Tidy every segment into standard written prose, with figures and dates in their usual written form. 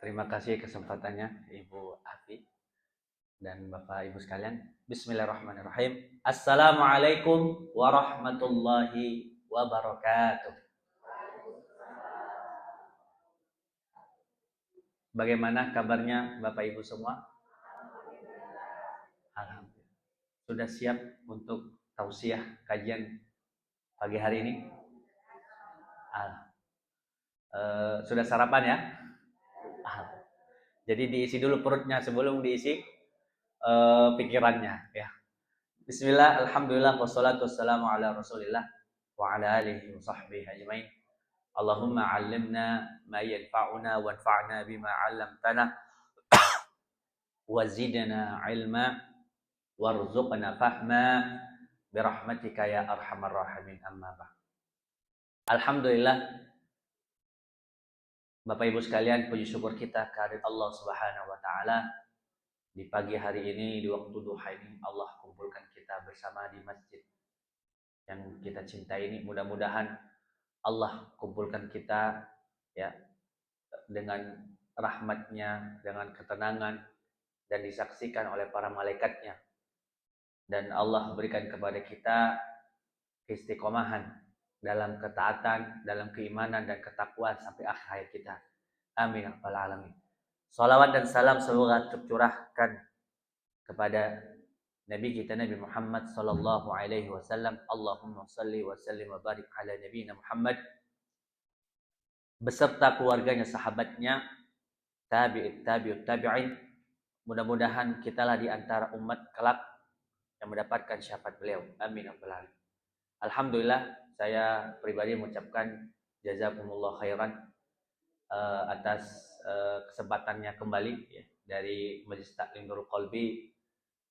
Terima kasih kesempatannya Ibu Afi dan Bapak Ibu sekalian. Bismillahirrahmanirrahim. Assalamualaikum warahmatullahi wabarakatuh. Bagaimana kabarnya Bapak Ibu semua? Alhamdulillah. Sudah siap untuk tausiah kajian pagi hari ini? Sudah sarapan ya? Jadi diisi dulu perutnya sebelum diisi pikirannya ya. Bismillah, alhamdulillah, wassalatu wassalamu ala rasulillah wa ala alihi wa sahbihi ajmain. Allahumma 'allimna ma yanfa'una wanfa'na bima 'allamtana wa zidna 'ilma warzuqna fahma birahmatika ya arhamar rahimin. Amma ba'd. Alhamdulillah, Bapak Ibu sekalian, puji syukur kita kehadirat Allah Subhanahu wa taala. Di pagi hari ini, di waktu duha ini, Allah kumpulkan kita bersama di masjid yang kita cintai ini. Mudah-mudahan Allah kumpulkan kita ya dengan rahmatnya, dengan ketenangan, dan disaksikan oleh para malaikatnya. Dan Allah berikan kepada kita keistiqomahan dalam ketaatan, dalam keimanan dan ketakwaan sampai akhir hayat kita. Amin ya rabbal alamin. Salawat dan salam semoga tercurahkan kepada Nabi kita Nabi Muhammad sallallahu alaihi wasallam. Allahumma shalli wa sallim wa barik ala nabiyina Muhammad beserta keluarganya, sahabatnya, tabi'ut tabi'in. Mudah-mudahan kitalah di antara umat kelak yang mendapatkan syafaat beliau. Amin ya rabbal alamin. Alhamdulillah, saya pribadi mengucapkan jazakumullah khairan atas kesempatannya kembali ya, dari Majelis Taklim Nurul Qalbi,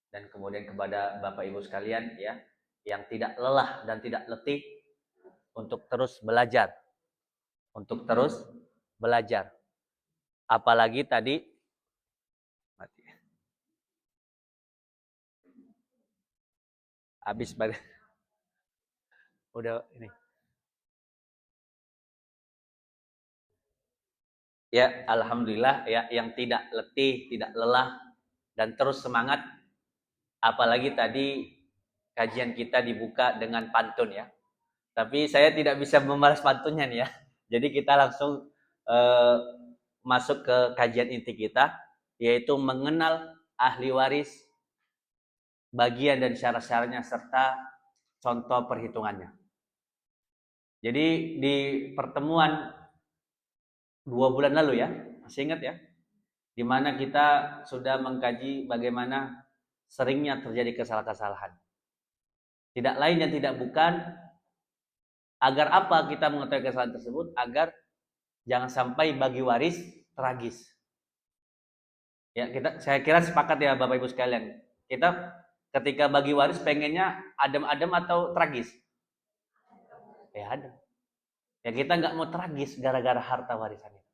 dan kemudian kepada Bapak Ibu sekalian ya yang tidak lelah dan tidak letih untuk terus belajar. Apalagi tadi mati. Habis udah ini. Ya, alhamdulillah ya, yang tidak letih, tidak lelah dan terus semangat. Apalagi tadi kajian kita dibuka dengan pantun ya. Tapi saya tidak bisa membalas pantunnya nih ya. Jadi kita langsung masuk ke kajian inti kita, yaitu mengenal ahli waris, bagian dan syarat-syaratnya serta contoh perhitungannya. Jadi di pertemuan 2 bulan lalu ya, masih ingat ya, di mana kita sudah mengkaji bagaimana seringnya terjadi kesalahan-kesalahan. Tidak lain dan tidak bukan, agar apa kita mengetahui kesalahan tersebut? Agar jangan sampai bagi waris tragis. Ya, saya kira sepakat ya Bapak Ibu sekalian. Kita ketika bagi waris pengennya adem-adem atau tragis? Ya adem. Ya kita nggak mau tragis gara-gara harta warisan itu.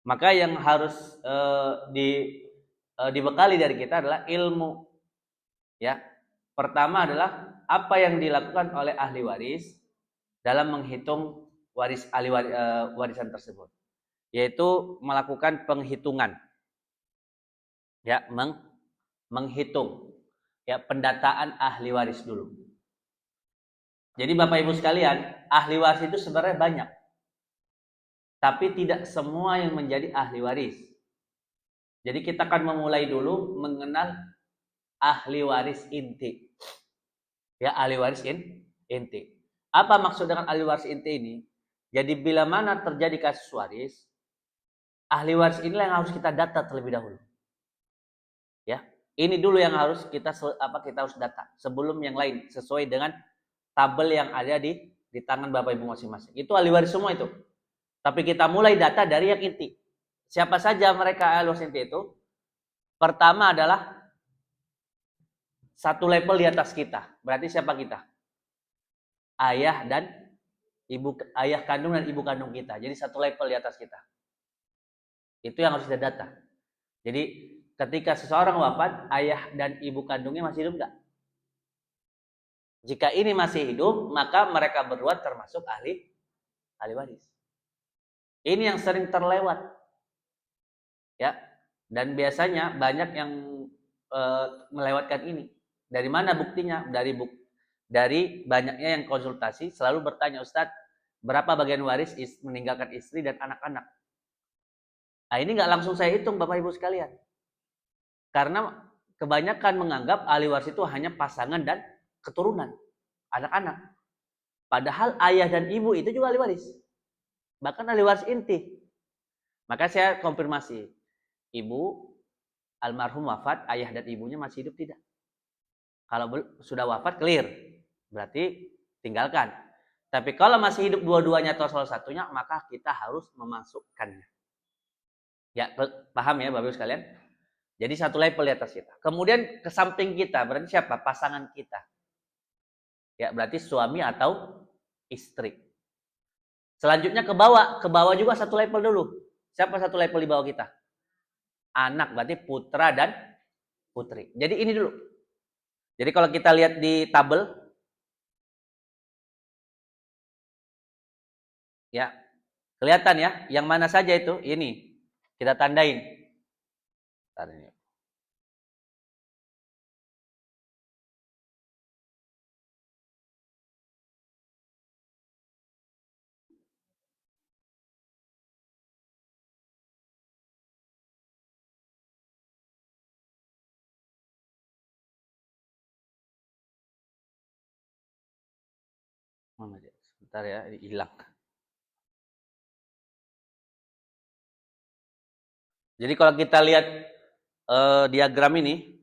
Maka yang harus dibekali dari kita adalah ilmu. Ya, pertama adalah apa yang dilakukan oleh ahli waris dalam menghitung warisan tersebut, yaitu melakukan penghitungan. Ya, menghitung. Ya, pendataan ahli waris dulu. Jadi Bapak Ibu sekalian, ahli waris itu sebenarnya banyak. Tapi tidak semua yang menjadi ahli waris. Jadi kita akan memulai dulu mengenal ahli waris inti. Ya, ahli waris inti. Apa maksud dengan ahli waris inti ini? Jadi bila mana terjadi kasus waris, ahli waris inilah yang harus kita data terlebih dahulu. Ya, ini dulu yang harus kita harus data sebelum yang lain, sesuai dengan tabel yang ada di tangan Bapak Ibu masing-masing. Itu ahli waris semua itu. Tapi kita mulai data dari yang inti. Siapa saja mereka ahli waris inti itu? Pertama adalah satu level di atas kita. Berarti siapa kita? Ayah kandung dan ibu kandung kita. Jadi satu level di atas kita. Itu yang harus kita data. Jadi ketika seseorang wafat, ayah dan ibu kandungnya masih hidup enggak? Jika ini masih hidup, maka mereka berdua termasuk ahli waris. Ini yang sering terlewat. Ya. Dan biasanya banyak yang melewatkan ini. Dari mana buktinya? Dari banyaknya yang konsultasi selalu bertanya, Ustadz, berapa bagian waris meninggalkan istri dan anak-anak? Nah, ini nggak langsung saya hitung, Bapak Ibu sekalian. Karena kebanyakan menganggap ahli waris itu hanya pasangan dan keturunan, anak-anak. Padahal ayah dan ibu itu juga ahli waris. Bahkan ahli waris inti. Maka saya konfirmasi, ibu almarhum wafat, ayah dan ibunya masih hidup tidak? Kalau sudah wafat, clear. Berarti tinggalkan. Tapi kalau masih hidup dua-duanya atau salah satunya, maka kita harus memasukkannya. Ya, paham ya Bapak Ibu sekalian? Jadi satu level di atas kita. Kemudian ke samping kita, berarti siapa? Pasangan kita. Ya, berarti suami atau istri. Selanjutnya ke bawah juga satu level dulu. Siapa satu level di bawah kita? Anak, berarti putra dan putri. Jadi ini dulu. Jadi kalau kita lihat di tabel, ya kelihatan ya, yang mana saja itu, ini kita tandain. Ini. Sebentar ya, hilang. Jadi kalau kita lihat diagram ini,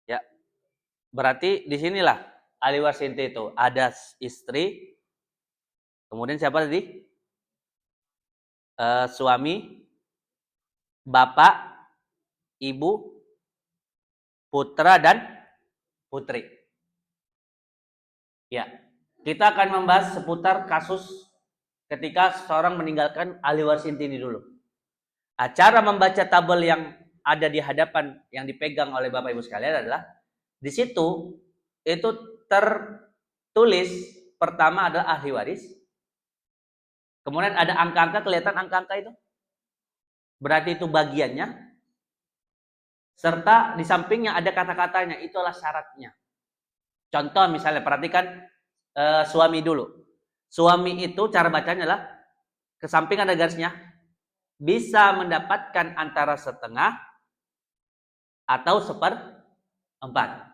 ya berarti disinilah ahli waris inti itu ada istri, kemudian siapa tadi? Suami, bapak, ibu, putra dan putri. Ya, kita akan membahas seputar kasus ketika seorang meninggalkan ahli waris inti ini dulu. Cara membaca tabel yang ada di hadapan yang dipegang oleh Bapak Ibu sekalian adalah di situ itu tertulis pertama adalah ahli waris. Kemudian ada angka-angka, kelihatan angka-angka itu? Berarti itu bagiannya. Serta di sampingnya ada kata-katanya, itulah syaratnya. Contoh misalnya, perhatikan suami dulu. Suami itu cara bacanya adalah ke samping ada garisnya, bisa mendapatkan antara setengah atau seperempat.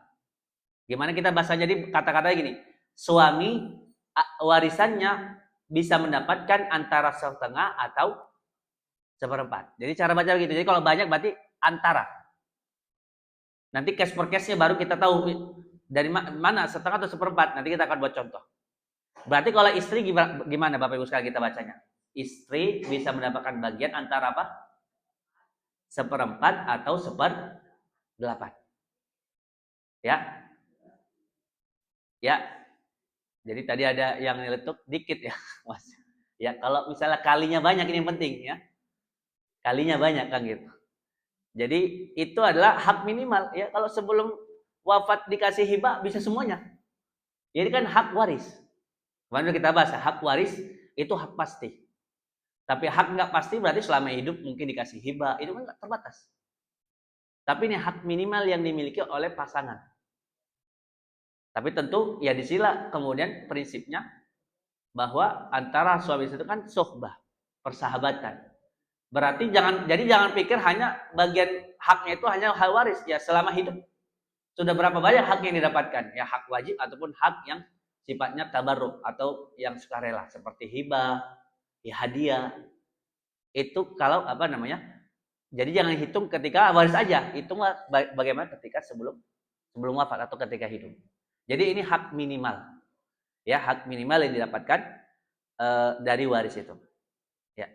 Gimana kita bahasa? Jadi kata-katanya gini, suami warisannya bisa mendapatkan antara setengah atau seperempat. Jadi cara baca begitu. Jadi kalau banyak berarti antara. Nanti case per case-nya baru kita tahu dari mana setengah atau seperempat. Nanti kita akan buat contoh. Berarti kalau istri gimana Bapak Ibu sekalian kita bacanya? Istri bisa mendapatkan bagian antara apa? Seperempat atau seperdelapan. Ya. Ya. Jadi tadi ada yang nyeletuk dikit ya, Mas. Ya, kalau misalnya kalinya banyak ini yang penting ya. Kalinya banyak kan gitu. Jadi itu adalah hak minimal ya. Kalau sebelum wafat dikasih hibah bisa semuanya. Jadi kan hak waris. Kemarin kita bahas hak waris itu hak pasti. Tapi hak nggak pasti berarti selama hidup mungkin dikasih hibah, itu kan nggak terbatas. Tapi ini hak minimal yang dimiliki oleh pasangan. Tapi tentu ya disila kemudian prinsipnya bahwa antara suami istri itu kan sohbah, persahabatan. Berarti jangan pikir hanya bagian haknya itu hanya hal waris ya selama hidup. Sudah berapa banyak hak yang didapatkan? Ya hak wajib ataupun hak yang sifatnya tabarruk atau yang sukarela seperti hibah, ya hadiah. Itu kalau apa namanya? Jadi jangan hitung ketika waris aja, hitung bagaimana ketika sebelum wafat atau ketika hidup. Jadi ini hak minimal. Ya, hak minimal yang didapatkan dari waris itu. Ya.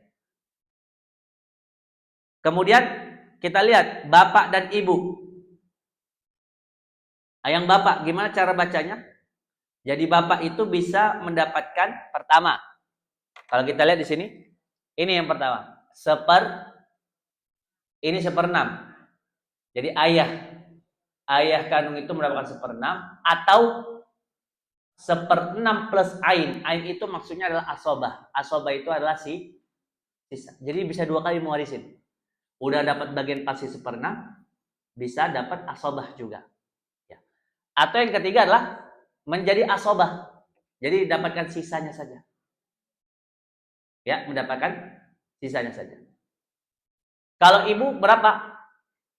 Kemudian kita lihat bapak dan ibu. Yang bapak gimana cara bacanya? Jadi bapak itu bisa mendapatkan pertama. Kalau kita lihat di sini, ini yang pertama. Ini 1/6. Jadi ayah. ayah kandung itu mendapatkan 1/6 atau 1/6 plus ain. Ain itu maksudnya adalah asobah. Asobah itu adalah sisa. Jadi bisa 2 kali mewarisin. Udah dapat bagian pasti 1/6, bisa dapat asobah juga. Ya. Atau yang ketiga adalah menjadi asobah. Jadi dapatkan sisanya saja. Ya, mendapatkan sisanya saja. Kalau ibu berapa?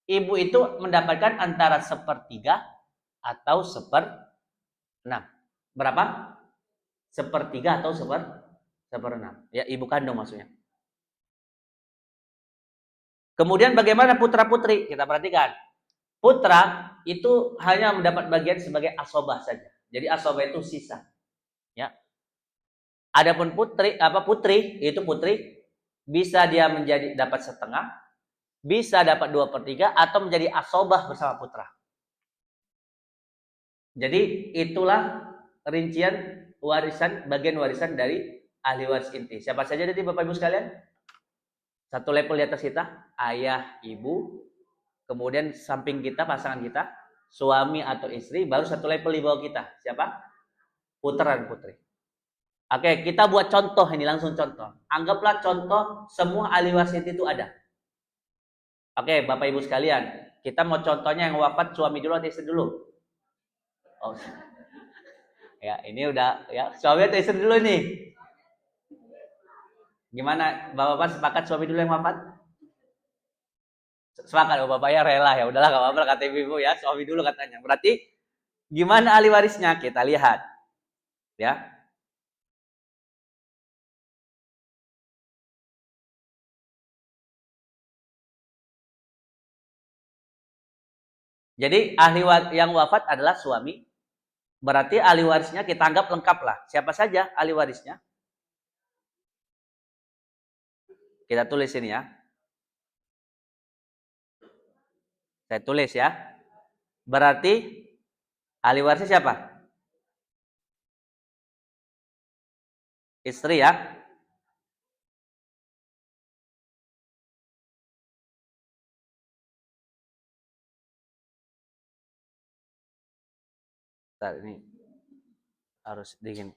Ibu itu mendapatkan antara 1/3 atau 1/6. Berapa? 1/3 atau 1/6. Ya, ibu kandung maksudnya. Kemudian bagaimana putra putri? Kita perhatikan. Putra itu hanya mendapat bagian sebagai asobah saja. Jadi asobah itu sisa. Ya. Adapun putri itu putri bisa dia menjadi dapat 1/2, bisa dapat 2/3 atau menjadi asobah bersama putra. Jadi itulah rincian warisan, bagian warisan dari ahli waris inti. Siapa saja tadi Bapak Ibu sekalian? Satu level di atas kita, ayah, ibu, kemudian samping kita, pasangan kita, suami atau istri, baru satu level di bawah kita. Siapa? Putra dan putri. Oke, kita buat contoh ini, langsung contoh. Anggaplah contoh semua ahli waris inti itu ada. Oke, Bapak Ibu sekalian, kita mau contohnya yang wafat suami dulu atau istri dulu? Oh. Ya, ini udah ya, suami atau istri dulu nih. Gimana? Bapak-bapak sepakat suami dulu yang wafat? Sepakat, Bapak ya rela ya. Udahlah enggak apa-apa kata ibu ya, suami dulu katanya. Berarti gimana ahli warisnya? Kita lihat. Ya. Jadi ahli yang wafat adalah suami. Berarti ahli warisnya kita anggap lengkap lah. Siapa saja ahli warisnya? Kita tulis ini ya. Saya tulis ya. Berarti ahli warisnya siapa? Istri ya. Bentar, ini harus dingin.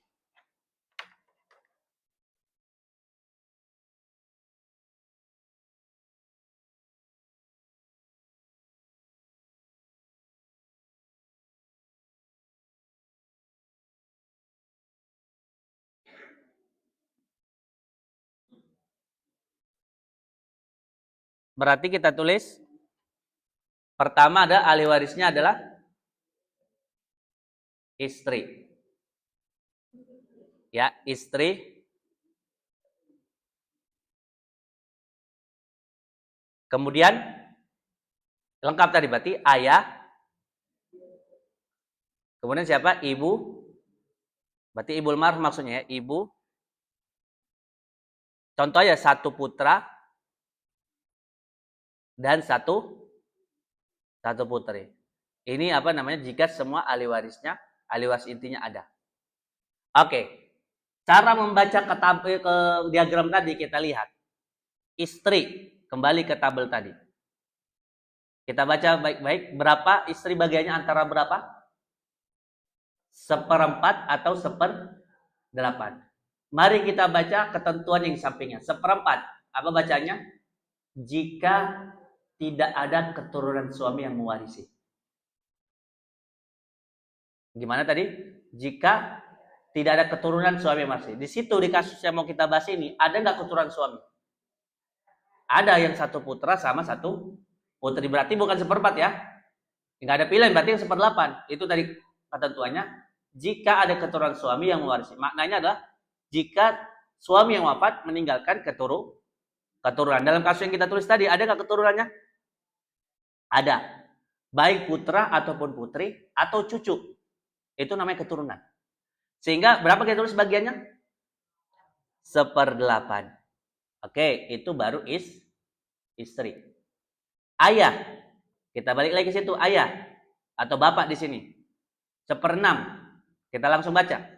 Berarti kita tulis pertama ada ahli warisnya adalah istri. Ya, istri. Kemudian lengkap tadi berarti ayah. Kemudian siapa? Ibu. Berarti ibu almarhum maksudnya ya, ibu. Contoh ya, satu putra dan satu putri. Ini apa namanya? Jika semua ahli warisnya, ahli waris intinya ada. Oke. Cara membaca ke diagram tadi kita lihat. Istri, kembali ke tabel tadi. Kita baca baik-baik. Berapa istri bagiannya antara berapa? 1/4 atau 1/8. Mari kita baca ketentuan yang sampingnya. 1/4. Apa bacanya? Jika tidak ada keturunan suami yang mewarisi. Gimana tadi? Jika tidak ada keturunan suami yang mewarisi. Di situ di kasus yang mau kita bahas ini, ada nggak keturunan suami? Ada yang satu putra sama satu putri. Berarti bukan 1/4 ya. Nggak ada pilihan, berarti yang 1/8. Itu tadi ketentuannya. Jika ada keturunan suami yang mewarisi. Maknanya adalah jika suami yang wafat meninggalkan keturunan. Dalam kasus yang kita tulis tadi, ada nggak keturunannya? Ada. Baik putra ataupun putri atau cucu. Itu namanya keturunan. Sehingga berapa kita tulis bagiannya? 1/8. Oke, itu baru istri. Ayah. Kita balik lagi ke situ, ayah atau bapak di sini. 1/6. Kita langsung baca.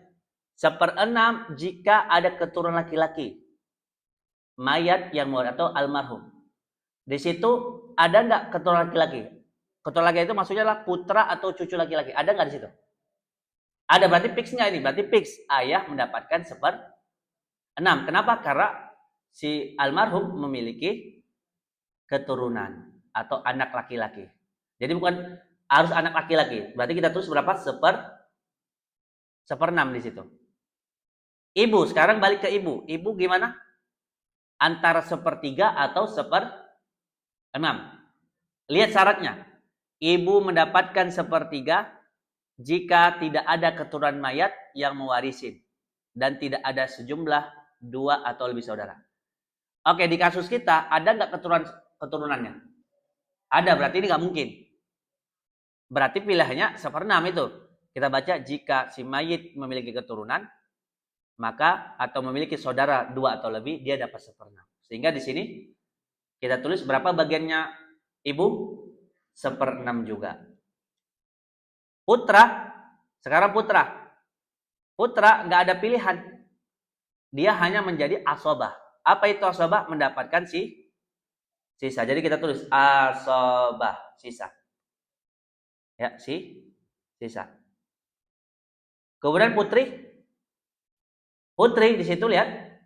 1/6 jika ada keturunan laki-laki. Mayat yang atau almarhum. Di situ ada nggak keturunan laki-laki? keturunan laki itu maksudnya adalah putra atau cucu laki-laki. Ada nggak di situ? Ada, berarti fixnya ini. Berarti fix ayah mendapatkan 1/6. Kenapa? Karena si almarhum memiliki keturunan atau anak laki-laki. Jadi bukan harus anak laki-laki. Berarti kita tulis berapa? 1/6 di situ. Ibu, sekarang balik ke ibu. Ibu gimana? Antara 1/3 atau 1/6. Lihat syaratnya. Ibu mendapatkan 1/3 jika tidak ada keturunan mayat yang mewarisin dan tidak ada sejumlah 2 atau lebih saudara. Oke, di kasus kita ada nggak keturunannya? Ada, berarti ini nggak mungkin. Berarti pilihannya 1/6 itu. Kita baca jika si mayit memiliki keturunan, maka atau memiliki saudara 2 atau lebih, dia dapat 1/6. Sehingga di sini kita tulis berapa bagiannya ibu? 1/6 juga. Putra, sekarang putra. Putra nggak ada pilihan. Dia hanya menjadi asobah. Apa itu asobah? Mendapatkan sisa. Jadi kita tulis asobah, sisa. Ya, sisa. Kemudian putri. Putri di situ lihat.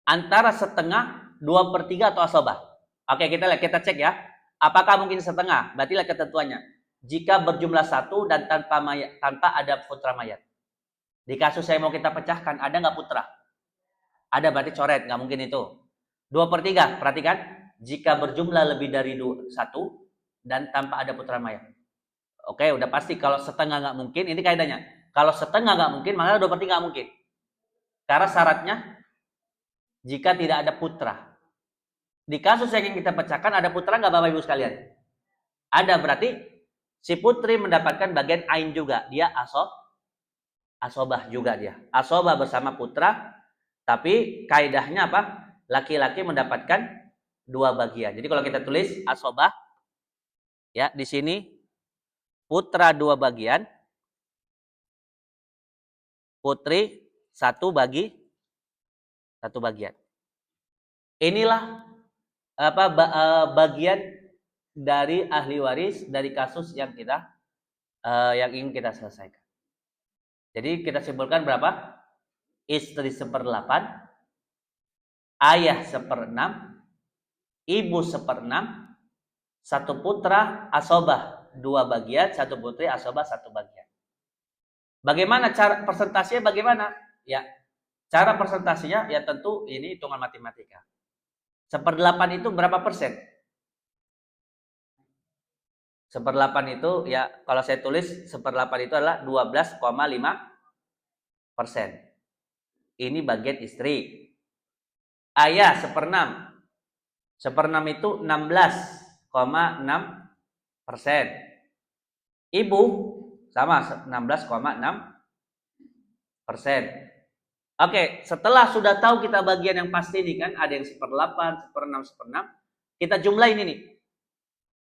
Antara setengah, 2/3 atau asobah. Oke, kita cek ya. Apakah mungkin setengah? Berarti lihat ketentuannya. Jika berjumlah 1 dan tanpa ada putra mayat. Di kasus saya mau kita pecahkan, ada nggak putra? Ada, berarti coret, nggak mungkin itu. 2/3, perhatikan. Jika berjumlah lebih dari 1 dan tanpa ada putra mayat. Oke, udah pasti kalau setengah nggak mungkin, ini kaidahnya. Kalau setengah nggak mungkin, maka 2/3 nggak mungkin. Karena syaratnya, jika tidak ada putra. Di kasus yang ingin kita pecahkan, ada putra nggak Bapak Ibu sekalian? Ada, berarti si putri mendapatkan bagian ain juga. Dia asobah juga dia. Asobah bersama putra, tapi kaidahnya apa? Laki-laki mendapatkan 2 bagian. Jadi kalau kita tulis asobah, ya di sini putra 2 bagian, putri 1 bagian. Inilah bagian dari ahli waris dari kasus yang ingin kita selesaikan. Jadi kita simpulkan berapa? Istri 1/8, ayah 1/6, ibu 1/6, 1 putra asobah 2 bagian, 1 putri asobah 1 bagian. Bagaimana cara persentasinya? Bagaimana? Ya, cara persentasinya ya tentu ini hitungan matematika. 1/8 itu berapa persen? 1/8 itu ya kalau saya tulis 1/8 itu adalah 12,5%. Ini bagian istri. Ayah 1/6. 1/6 itu 16,6%. Ibu sama 16,6%. Oke, setelah sudah tahu kita bagian yang pasti ini kan, ada yang 1/8, 1/6, 1/6, kita jumlahin ini.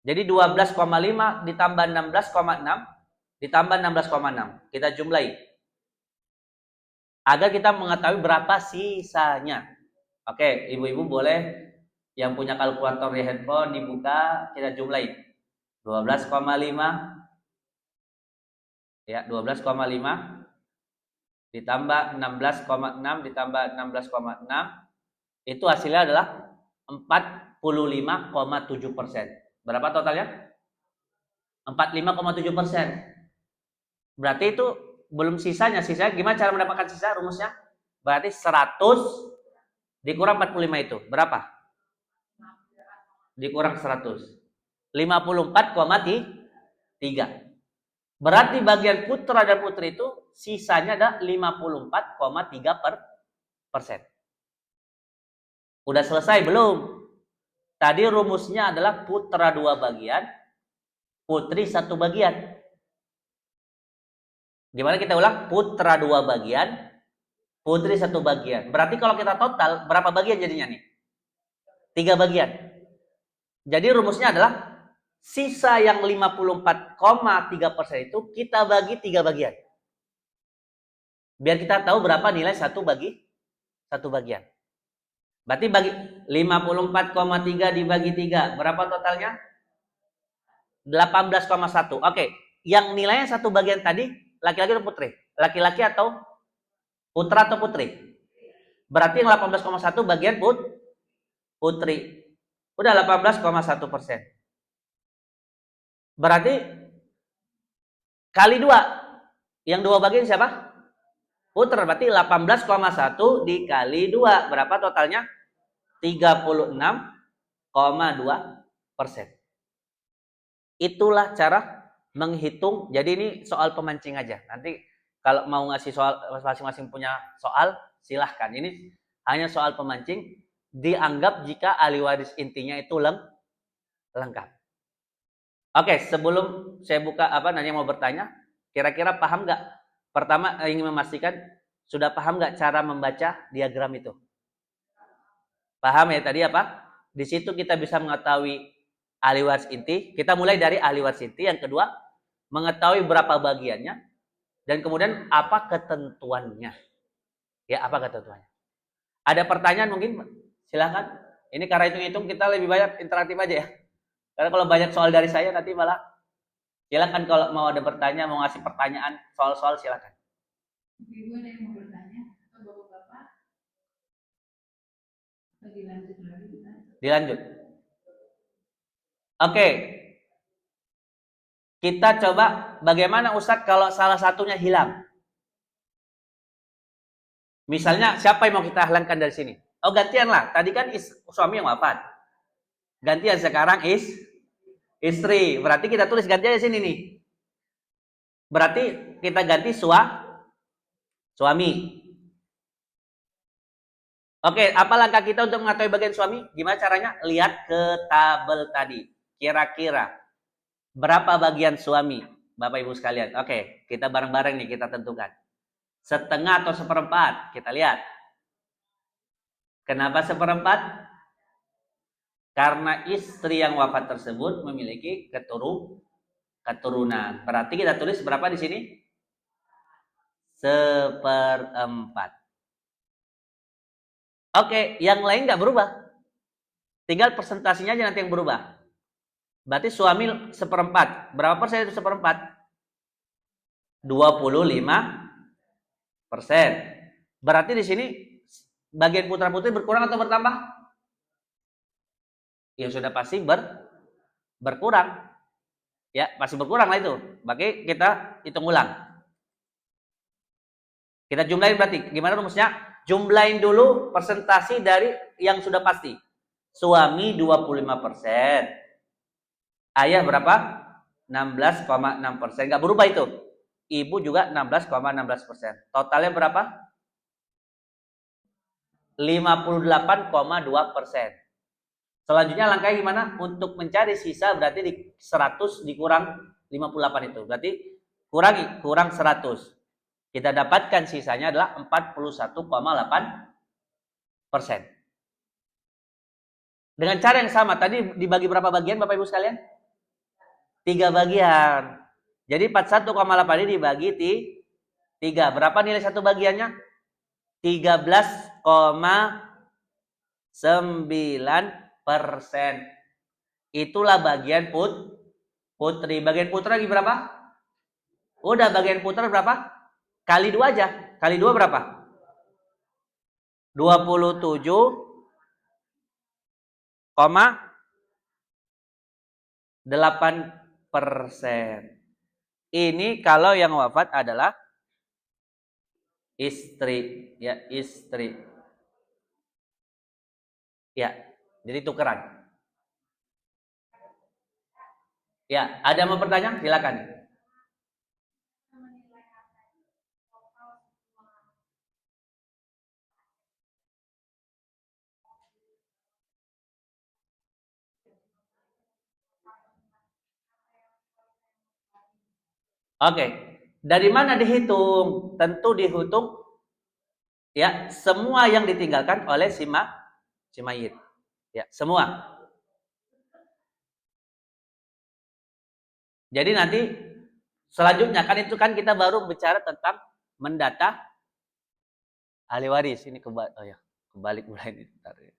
Jadi 12,5 ditambah 16,6 ditambah 16,6. Kita jumlahin. Agar kita mengetahui berapa sisanya. Oke, ibu-ibu boleh yang punya kalkulator di handphone dibuka, kita jumlahin. 12,5 ya, 12,5 ditambah 16,6 ditambah 16,6 itu hasilnya adalah 45,7%. Berapa totalnya? 45,7%. Berarti itu belum sisanya. Sisanya gimana cara mendapatkan sisa? Rumusnya berarti 100 dikurang 45 itu berapa? Dikurang 100. 54,3. Berarti bagian putra dan putri itu sisanya ada 54,3%. Udah selesai belum? Tadi rumusnya adalah putra 2 bagian, putri 1 bagian. Gimana kita ulang? Putra 2 bagian, putri 1 bagian. Berarti kalau kita total berapa bagian jadinya nih? 3 bagian. Jadi rumusnya adalah sisa yang 54,3% itu kita bagi 3 bagian. Biar kita tahu berapa nilai 1 bagian. Berarti bagi 54,3 dibagi 3, berapa totalnya? 18,1. Oke, yang nilainya 1/3 tadi laki-laki atau putri? Laki-laki atau putra atau putri? Berarti yang 18,1 bagian putri. Udah 18,1%. Berarti kali 2. Yang 2 bagian siapa? Putra. Berarti 18,1 dikali 2. Berapa totalnya? 36,2%. Itulah cara menghitung. Jadi ini soal pemancing aja. Nanti kalau mau ngasih soal, masing-masing punya soal, silahkan. Ini hanya soal pemancing. Dianggap jika ahli waris intinya itu lengkap. Oke, sebelum saya buka nanya mau bertanya, kira-kira paham nggak? Pertama ingin memastikan sudah paham nggak cara membaca diagram itu? Paham ya tadi apa? Di situ kita bisa mengetahui ahli waris inti. Kita mulai dari ahli waris inti. Yang kedua, mengetahui berapa bagiannya. Dan kemudian apa ketentuannya. Ya, apa ketentuannya. Ada pertanyaan mungkin? Silahkan. Ini karena hitung-hitung kita lebih banyak interaktif aja ya. Karena kalau banyak soal dari saya nanti malah silakan kalau mau ada bertanya, mau ngasih pertanyaan, soal-soal silakan. Ibu ada yang mau bertanya atau bapak-bapak? Dilanjut lagi kita. Dilanjut. Oke. Kita coba bagaimana Ustadz kalau salah satunya hilang. Misalnya siapa yang mau kita hilangkan dari sini? Oh gantian lah. Tadi kan suami yang wafat. Gantian sekarang istri. Berarti kita tulis gantian di sini nih. Berarti kita ganti suami. Oke, apa langkah kita untuk mengetahui bagian suami? Gimana caranya? Lihat ke tabel tadi. Kira-kira berapa bagian suami, Bapak Ibu sekalian? Oke, kita bareng-bareng nih kita tentukan. Setengah atau seperempat? Kita lihat. Kenapa seperempat? Karena istri yang wafat tersebut memiliki keturunan. Berarti kita tulis berapa di sini? Seperempat. Oke, yang lain nggak berubah. Tinggal persentasinya aja nanti yang berubah. Berarti suami seperempat. Berapa persen itu seperempat? 25%. Berarti di sini bagian putra putri berkurang atau bertambah? Ya sudah pasti berkurang. Ya, pasti berkurang lah itu. Berarti kita hitung ulang. Kita jumlahin berarti. Gimana rumusnya? Jumlahin dulu persentasi dari yang sudah pasti. Suami 25%. Ayah berapa? 16,6%. Nggak berubah itu. Ibu juga 16,16%. Totalnya berapa? 58,2%. Selanjutnya langkahnya gimana? Untuk mencari sisa berarti di 100 dikurang 58 itu. Berarti kurang 100. Kita dapatkan sisanya adalah 41,8%. Dengan cara yang sama, tadi dibagi berapa bagian Bapak Ibu sekalian? 3 bagian. Jadi 41,8 ini dibagi 3. Berapa nilai satu bagiannya? 13,9%. Itulah bagian putri. Bagian putra lagi berapa? Udah bagian putra berapa? Kali 2 aja. Kali 2 berapa? 27,8%. Ini kalau yang wafat adalah istri, ya istri. Ya, jadi tukeran. Ya, ada mau bertanya? Silakan. Oke, dari mana dihitung? Tentu dihitung ya semua yang ditinggalkan oleh si mayit. Ya, semua. Jadi nanti selanjutnya kan itu kan kita baru bicara tentang mendata ahli waris. Ini kebalik mulai ini. Bentar ya.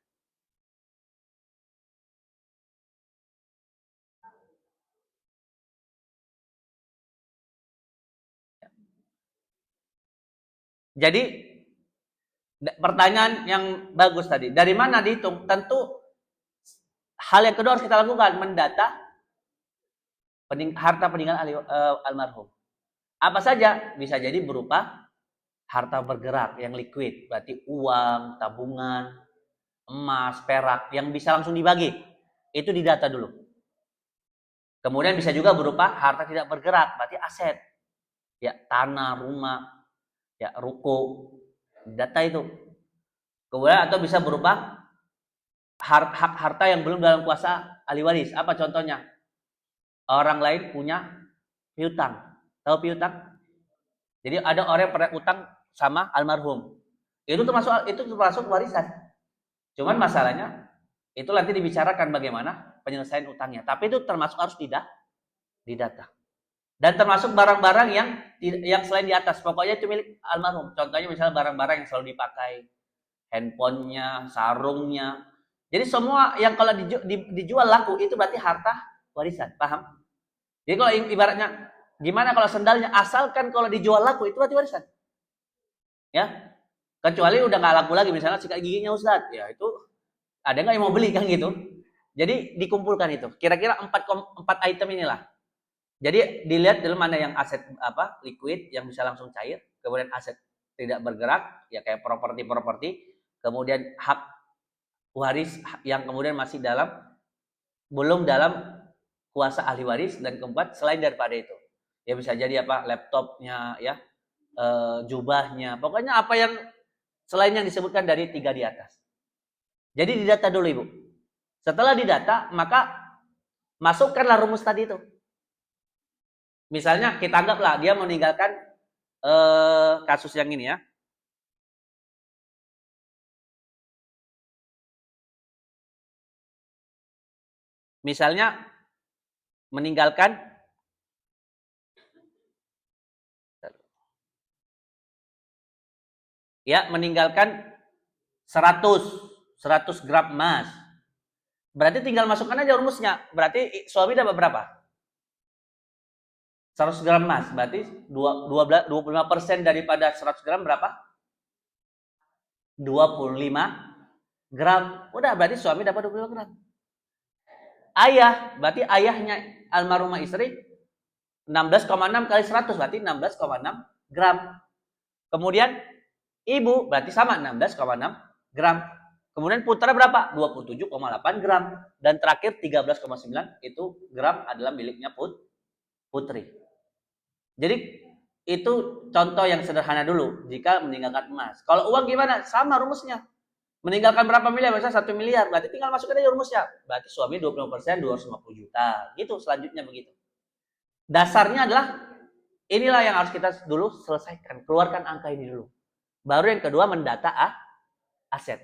Jadi pertanyaan yang bagus tadi, dari mana dihitung? Tentu hal yang kedua harus kita lakukan, mendata harta peninggalan almarhum. Apa saja? Bisa jadi berupa harta bergerak yang liquid, berarti uang, tabungan, emas, perak yang bisa langsung dibagi. Itu didata dulu. Kemudian bisa juga berupa harta tidak bergerak, berarti aset. Ya, tanah, rumah, ya, ruko, data itu. Kemudian atau bisa berupa hak harta yang belum dalam kuasa ahli waris. Apa contohnya? Orang lain punya piutang. Tahu piutang? Jadi ada orang yang pernah utang sama almarhum. Itu termasuk warisan. Cuman masalahnya itu nanti dibicarakan bagaimana penyelesaian utangnya. Tapi itu termasuk harus didata. Dan termasuk barang-barang yang selain di atas. Pokoknya itu milik almarhum. Contohnya misalnya barang-barang yang selalu dipakai, handphonenya, sarungnya. Jadi semua yang kalau dijual laku itu berarti harta warisan. Paham? Jadi kalau ibaratnya gimana kalau sendalnya, asalkan kalau dijual laku itu berarti warisan. Ya. Kecuali udah nggak laku lagi, misalnya sikat giginya Ustadz, ya itu ada nggak yang mau beli kan gitu. Jadi dikumpulkan itu. Kira-kira 4 item inilah. Jadi dilihat dulu mana yang aset liquid yang bisa langsung cair, kemudian aset tidak bergerak ya kayak properti, kemudian hak waris yang kemudian masih belum dalam kuasa ahli waris, dan keempat selain daripada itu. Ya bisa jadi laptopnya ya, jubahnya, pokoknya apa yang selain yang disebutkan dari 3 di atas. Jadi didata dulu Ibu. Setelah didata, maka masukkanlah rumus tadi itu. Misalnya kita anggaplah dia meninggalkan kasus yang ini ya. Misalnya meninggalkan meninggalkan 100 gram emas. Berarti tinggal masukkan aja rumusnya. Berarti suami dapat berapa? 100 gram emas. Berarti 25% daripada 100 gram berapa? 25 gram. Udah, berarti suami dapat 25 gram. Ayah, berarti ayahnya almarhumah istri 16,6 kali 100 berarti 16,6 gram. Kemudian ibu berarti sama 16,6 gram. Kemudian putra berapa? 27,8 gram. Dan terakhir 13,9 itu gram adalah miliknya putri. Jadi itu contoh yang sederhana dulu jika meninggalkan emas. Kalau uang gimana? Sama rumusnya. Meninggalkan berapa miliar? Misalnya 1 miliar. Berarti tinggal masukin aja rumusnya. Berarti suami 20%, 250 juta. Gitu selanjutnya begitu. Dasarnya adalah inilah yang harus kita dulu selesaikan. Keluarkan angka ini dulu. Baru yang kedua mendata aset.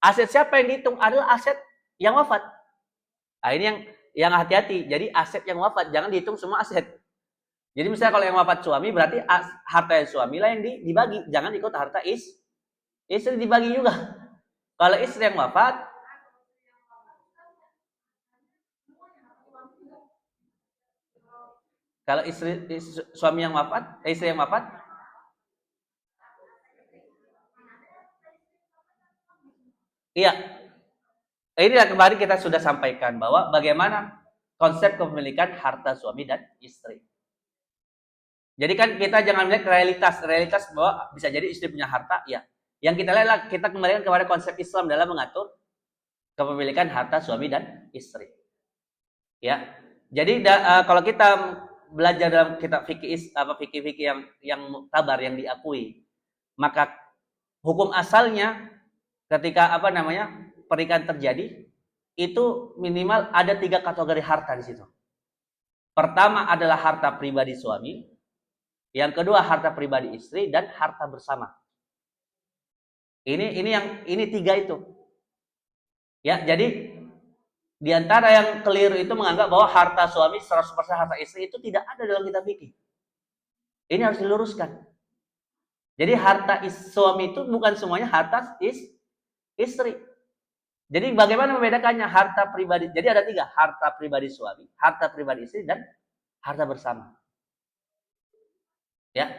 Aset siapa yang dihitung? Adalah aset yang wafat. Nah ini yang hati-hati. Jadi aset yang wafat. Jangan dihitung semua aset. Jadi misalnya kalau yang wafat suami berarti harta yang suami lah yang dibagi. Jangan ikut harta istri dibagi juga. Kalau istri yang wafat, kalau suami yang wafat, istri yang wafat, iya. Inilah kemarin kita sudah sampaikan bahwa bagaimana konsep kepemilikan harta suami dan istri. Jadi kan kita jangan melihat realitas bahwa bisa jadi istri punya harta, ya. Yang kita lihat kita kembalikan kepada konsep Islam dalam mengatur kepemilikan harta suami dan istri. Ya. Jadi kalau kita belajar dalam kitab fikih yang muktabar yang diakui, maka hukum asalnya ketika pernikahan terjadi itu minimal ada 3 kategori harta di situ. Pertama adalah harta pribadi suami, yang kedua harta pribadi istri, dan harta bersama. Ini 3 itu. Ya, jadi di antara yang keliru itu menganggap bahwa harta suami 100% harta istri itu tidak ada dalam kitab fikih. Ini harus diluruskan. Jadi harta suami itu bukan semuanya harta istri. Jadi bagaimana membedakannya harta pribadi? Jadi ada 3, harta pribadi suami, harta pribadi istri, dan harta bersama. Ya.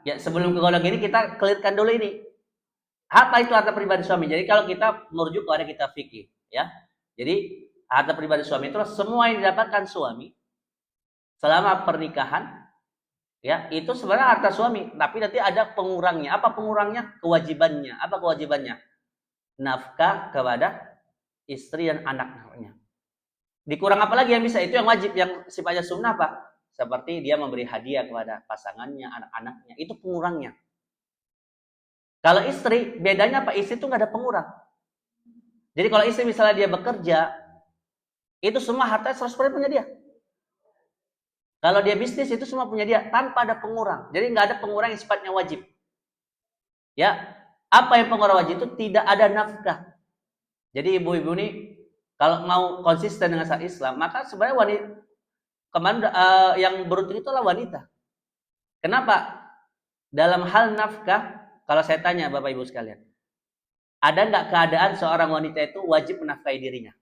Ya, sebelum ke golongan ini kita clearkan dulu ini. Apa itu harta pribadi suami? Jadi kalau kita merujuk kepada kitab fikih, ya. Jadi harta pribadi suami itu semua yang didapatkan suami selama pernikahan, ya, itu sebenarnya harta suami, tapi nanti ada pengurangnya. Apa pengurangnya? Kewajibannya. Apa kewajibannya? Nafkah kepada istri dan anak-anaknya. Dikurang apa lagi yang bisa? Itu yang wajib, yang sifatnya sunnah apa? Seperti dia memberi hadiah kepada pasangannya, anak-anaknya. Itu pengurangnya. Kalau istri, bedanya apa? Istri itu nggak ada pengurang. Jadi kalau istri misalnya dia bekerja, itu semua harta 100% punya dia. Kalau dia bisnis, itu semua punya dia, tanpa ada pengurang. Jadi nggak ada pengurang yang sifatnya wajib. Ya, apa yang pengurang wajib itu? Tidak ada nafkah. Jadi ibu-ibu ini, kalau mau konsisten dengan syariat Islam, maka sebenarnya wanita yang beruntung itulah wanita. Kenapa? Dalam hal nafkah, kalau saya tanya Bapak Ibu sekalian, ada nggak keadaan seorang wanita itu wajib menafkahi dirinya?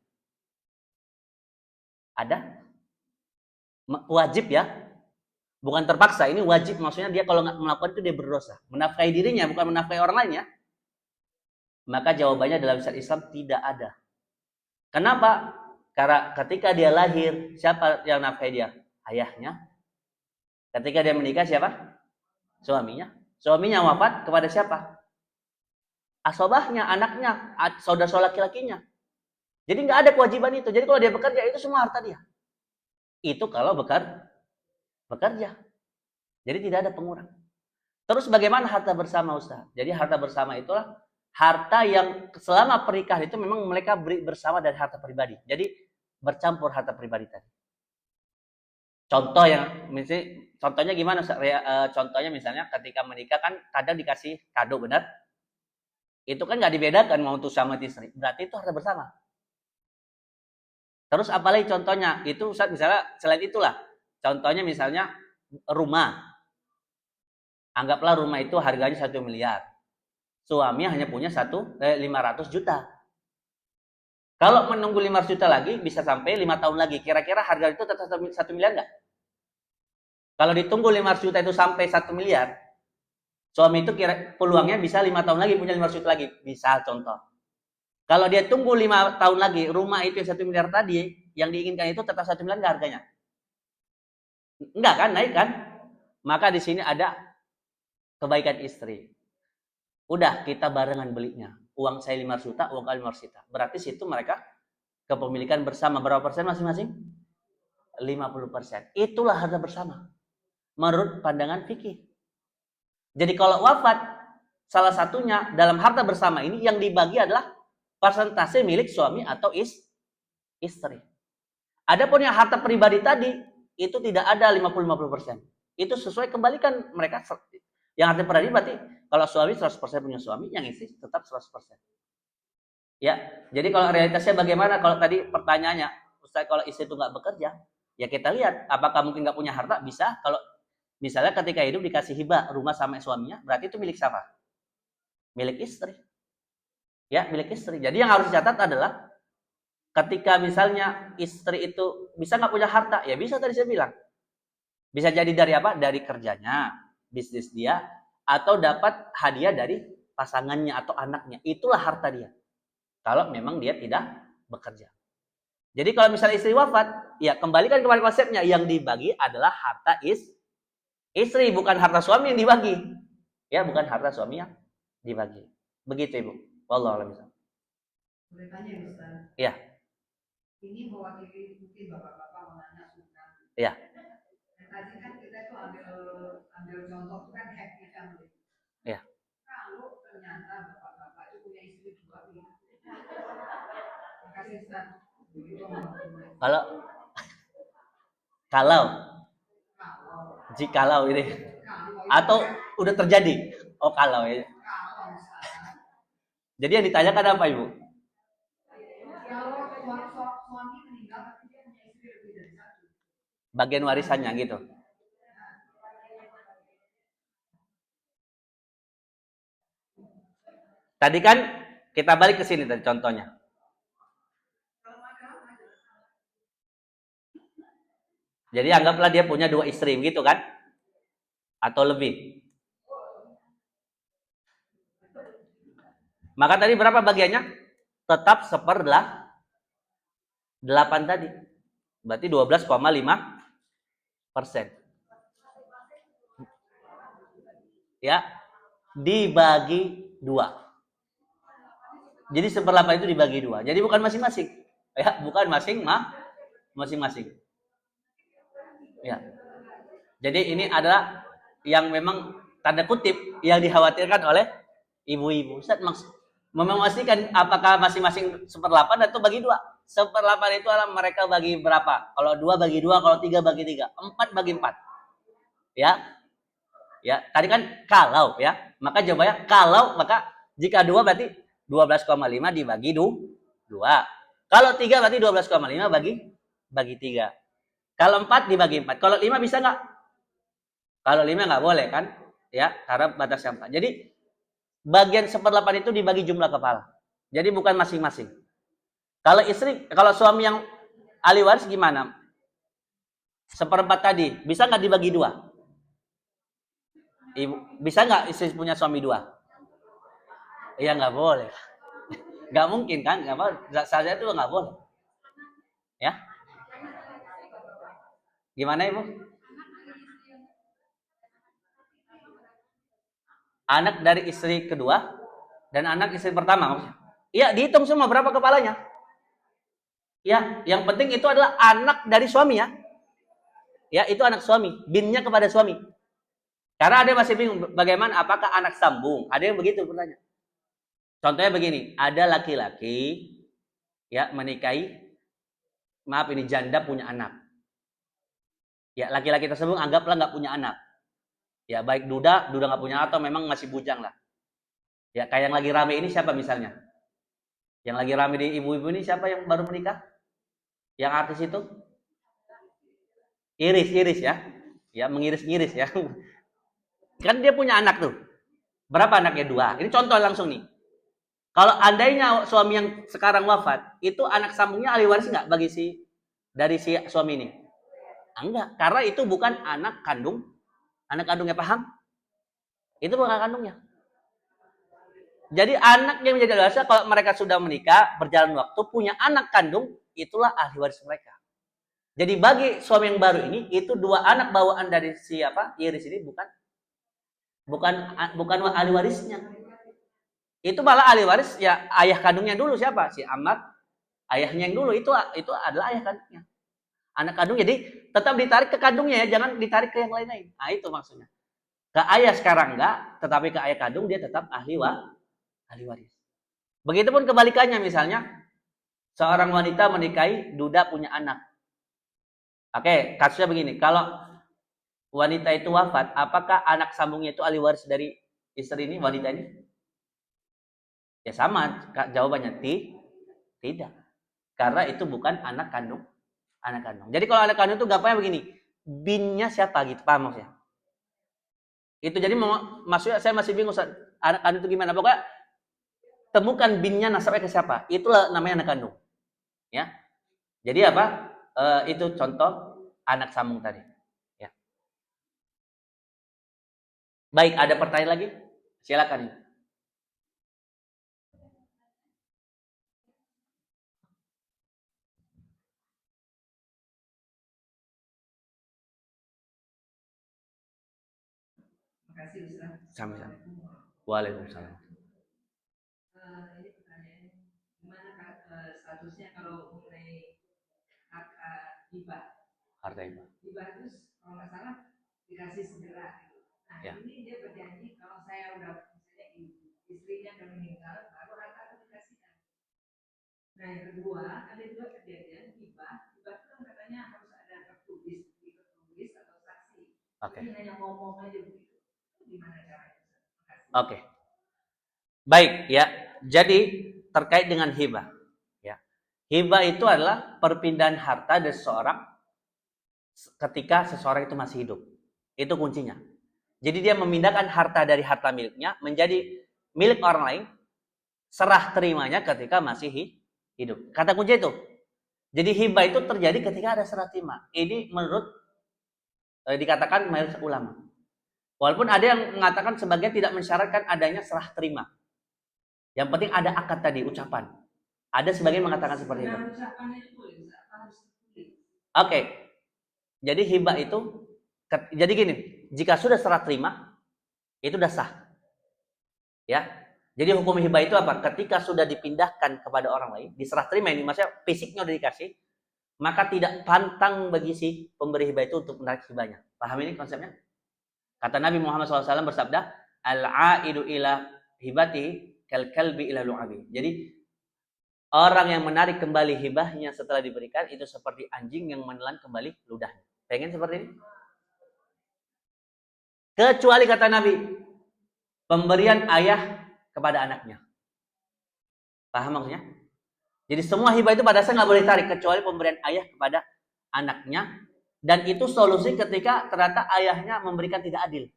Ada? Wajib ya? Bukan terpaksa, ini wajib. Maksudnya dia kalau nggak melakukan itu dia berdosa. Menafkahi dirinya, bukan menafkahi orang lain ya. Maka jawabannya dalam syariat Islam tidak ada. Kenapa? Karena ketika dia lahir, siapa yang nafkahi dia? Ayahnya. Ketika dia menikah, siapa? Suaminya. Suaminya wafat kepada siapa? Asobahnya, anaknya, saudara laki-lakinya. Jadi nggak ada kewajiban itu. Jadi kalau dia bekerja, itu semua harta dia. Itu kalau bekerja. Jadi tidak ada pengurang. Terus bagaimana harta bersama, Ustaz? Jadi harta bersama itulah harta yang selama pernikahan itu memang mereka beri bersama dari harta pribadi. Jadi bercampur harta pribadi tadi. Contoh yang contohnya gimana? Contohnya misalnya ketika menikah kan kadang dikasih kado, benar? Itu kan nggak dibedakan mau untuk sama istri. Berarti itu harta bersama. Terus apalagi contohnya? Itu Ustaz misalnya selain itulah. Contohnya misalnya rumah. Anggaplah rumah itu harganya 1 miliar. Suami hanya punya 500 juta. Kalau menunggu 500 juta lagi, bisa sampai 5 tahun lagi. Kira-kira harga itu tetap 1 miliar nggak? Kalau ditunggu 500 juta itu sampai 1 miliar, suami itu peluangnya bisa 5 tahun lagi punya 500 juta lagi. Bisa contoh. Kalau dia tunggu 5 tahun lagi, rumah itu yang 1 miliar tadi, yang diinginkan itu tetap 1 miliar nggak harganya? Enggak kan, naik kan? Maka di sini ada kebaikan istri. Udah, kita barengan belinya. Uang saya 500 juta, uang kalian 500 juta. Berarti situ mereka kepemilikan bersama. Berapa persen masing-masing? 50%. Itulah harta bersama. Menurut pandangan fikih. Jadi kalau wafat, salah satunya dalam harta bersama ini yang dibagi adalah persentase milik suami atau istri. Adapun yang harta pribadi tadi, itu tidak ada 50-50%. Itu sesuai kembalikan mereka. Yang harta pribadi berarti kalau suami 100% punya suami, yang istri tetap 100%. Ya, jadi kalau realitasnya bagaimana? Kalau tadi pertanyaannya, Ustaz, kalau istri itu nggak bekerja, ya kita lihat apakah mungkin nggak punya harta? Bisa. Kalau misalnya ketika hidup dikasih hibah rumah sama suaminya, berarti itu milik siapa? Milik istri. Ya, milik istri. Jadi yang harus dicatat adalah ketika misalnya istri itu bisa nggak punya harta, ya bisa tadi saya bilang. Bisa jadi dari apa? Dari kerjanya, bisnis dia, atau dapat hadiah dari pasangannya atau anaknya. Itulah harta dia. Kalau memang dia tidak bekerja. Jadi kalau misalnya istri wafat, ya kembalikan kepada konsepnya. Yang dibagi adalah harta istri, bukan harta suami yang dibagi. Ya, bukan harta suami yang dibagi. Begitu, Ibu. Wallahu a'lam. Boleh tanya, Ustaz? Ya. Ini mewakili mungkin bapak-bapak menanya sunnah. Ya. Tadi kan kita tuh ambil contoh itu kan happy family. Ya. Kalau ternyata bapak-bapak itu punya istri 2 nih. Makasih Ustaz. Kalau jikalau ini atau udah terjadi. Oh, kalau ya. Jadi yang ditanyakan apa, Ibu? Kalau suami meninggal tapi dia punya istri lebih dari 1. Bagian warisannya gitu. Tadi kan kita balik ke sini tadi contohnya. Jadi anggaplah dia punya 2 istri gitu kan? Atau lebih. Maka tadi berapa bagiannya? Tetap 1/8 tadi. Berarti 12,5%. Ya, dibagi 2. Jadi 1/8 itu dibagi 2. Jadi bukan masing-masing. Ya, bukan masing-masing. Ya. Jadi ini adalah yang memang tanda kutip yang dikhawatirkan oleh ibu-ibu. Ustaz memastikan apakah masing-masing 1/8 atau bagi 2. 1/8 itu adalah mereka bagi berapa? Kalau 2 bagi 2, kalau 3 bagi 3, 4 bagi 4. Ya. Ya, tadi kan kalau ya. Maka jawabannya kalau, maka jika 2 berarti 12,5 dibagi 2. Kalau 3 berarti 12,5 bagi 3. Kalau 4 dibagi 4. Kalau 5 bisa nggak? Kalau 5 nggak boleh kan? Ya, karena batas yang 4. Jadi bagian 1/8 itu dibagi jumlah kepala. Jadi bukan masing-masing. Kalau suami yang ahli waris gimana? 1/4 tadi, bisa nggak dibagi 2? Ibu, bisa nggak istri punya suami 2? Iya nggak boleh. Nggak mungkin kan? Nggak boleh. Saja itu nggak boleh. Ya? Gimana ibu? Anak dari istri kedua dan anak istri pertama maksudnya. Iya, dihitung semua berapa kepalanya. Ya, yang penting itu adalah anak dari suami ya. Ya, itu anak suami. Binnya kepada suami. Karena ada yang masih bingung bagaimana apakah anak sambung. Ada yang begitu bertanya. Contohnya begini, ada laki-laki ya menikahi, maaf ini janda punya anak. Ya, laki-laki tersebut anggaplah nggak punya anak. Ya, baik duda nggak punya atau memang masih bujang lah. Ya, kayak yang lagi rame ini siapa misalnya? Yang lagi rame di ibu-ibu ini siapa yang baru menikah? Yang artis itu? Iris ya. Ya, mengiris-ngiris ya. Kan dia punya anak tuh. Berapa anaknya? 2. Ini contoh langsung nih. Kalau andainya suami yang sekarang wafat, itu anak sambungnya ahli waris nggak bagi dari si suami ini? Enggak, karena itu bukan anak kandung. Anak kandungnya paham? Itu bukan kandungnya. Jadi anak yang menjadi dewasa kalau mereka sudah menikah, berjalan waktu, punya anak kandung, itulah ahli waris mereka. Jadi bagi suami yang baru ini, itu 2 anak bawaan dari siapa? Iris ini bukan ahli warisnya. Itu malah ahli waris ya ayah kandungnya dulu siapa? Si Ahmad. Ayahnya yang dulu itu adalah ayah kandungnya. Anak kandung jadi tetap ditarik ke kandungnya ya, jangan ditarik ke yang lain-lain. Nah, itu maksudnya. Ke ayah sekarang enggak, tetapi ke ayah kandung dia tetap ahli waris. Begitupun kebalikannya misalnya seorang wanita menikahi duda punya anak. Oke, kasusnya begini, kalau wanita itu wafat, apakah anak sambungnya itu ahli waris dari istri ini, wanita ini? Ya sama, jawabannya tidak. Karena itu bukan anak kandung. Jadi kalau anak kandung itu gampangnya begini, binnya siapa gitu, paham maksudnya? Itu jadi maksudnya saya masih bingung, anak kandung itu gimana? Pokoknya temukan binnya nasabnya ke siapa? Itulah namanya anak kandung. Ya. Jadi apa? Itu contoh anak sambung tadi. Ya. Baik, ada pertanyaan lagi? Silakan. Terima kasih Ustaz. Sama-sama. Waalaikumsalam. Ini pertanyaan, gimana statusnya kalau mengenai harta hibah? Harta hibah. Hibah itu kalau nggak salah dikasih segera. Nah ya. Ini dia berjanji kalau saya udah misalnya istrinya udah meninggal, baru harta itu dikasihkan. Nah yang kedua ada juga kejadian hibah itu kan katanya harus ada tertulis atau saksi. Oke. Ini hanya ngomong aja begitu. Gimana caranya? Oke. Baik ya. Jadi terkait dengan hibah ya. Hibah itu adalah perpindahan harta dari seseorang ketika seseorang itu masih hidup. Itu kuncinya. Jadi dia memindahkan harta dari harta miliknya menjadi milik orang lain, serah terimanya ketika masih hidup. Kata kunci itu. Jadi hibah itu terjadi ketika ada serah terima. Ini menurut dikatakan mayoritas ulama. Walaupun ada yang mengatakan sebagian tidak mensyaratkan adanya serah terima. Yang penting ada akad tadi, ucapan. Ada sebagian mengatakan seperti itu. Oke. Jadi hibah itu, jadi gini, jika sudah serah terima, itu sudah sah. Ya. Jadi hukum hibah itu apa? Ketika sudah dipindahkan kepada orang lain, diserah terima ini, maksudnya fisiknya udah dikasih, maka tidak pantang bagi si pemberi hibah itu untuk menarik hibahnya. Paham ini konsepnya? Kata Nabi Muhammad SAW bersabda, al-aidu ila hibati kal kalbi ila lu'abi. Jadi orang yang menarik kembali hibahnya setelah diberikan itu seperti anjing yang menelan kembali ludahnya. Pengen seperti ini? Kecuali kata Nabi, pemberian ayah kepada anaknya. Paham maksudnya? Jadi semua hibah itu pada saya nggak boleh tarik kecuali pemberian ayah kepada anaknya, dan itu solusi ketika ternyata ayahnya memberikan tidak adil.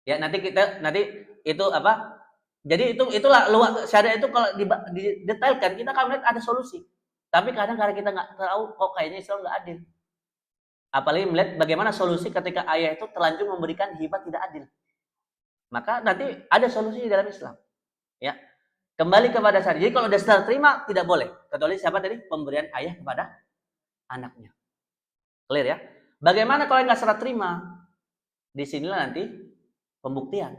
Ya nanti itu apa? Jadi itulah luas syariat itu kalau didetailkan kita akan melihat ada solusi. Tapi kadang kita nggak tahu kok kayaknya Islam nggak adil. Apalagi melihat bagaimana solusi ketika ayah itu terlanjur memberikan hibah tidak adil. Maka nanti ada solusi di dalam Islam. Ya. Kembali kepada syariat. Jadi kalau sudah setelah terima tidak boleh. Kecuali siapa tadi? Pemberian ayah kepada anaknya. Clear ya? Bagaimana kalau nggak serah terima? Disinilah nanti pembuktian.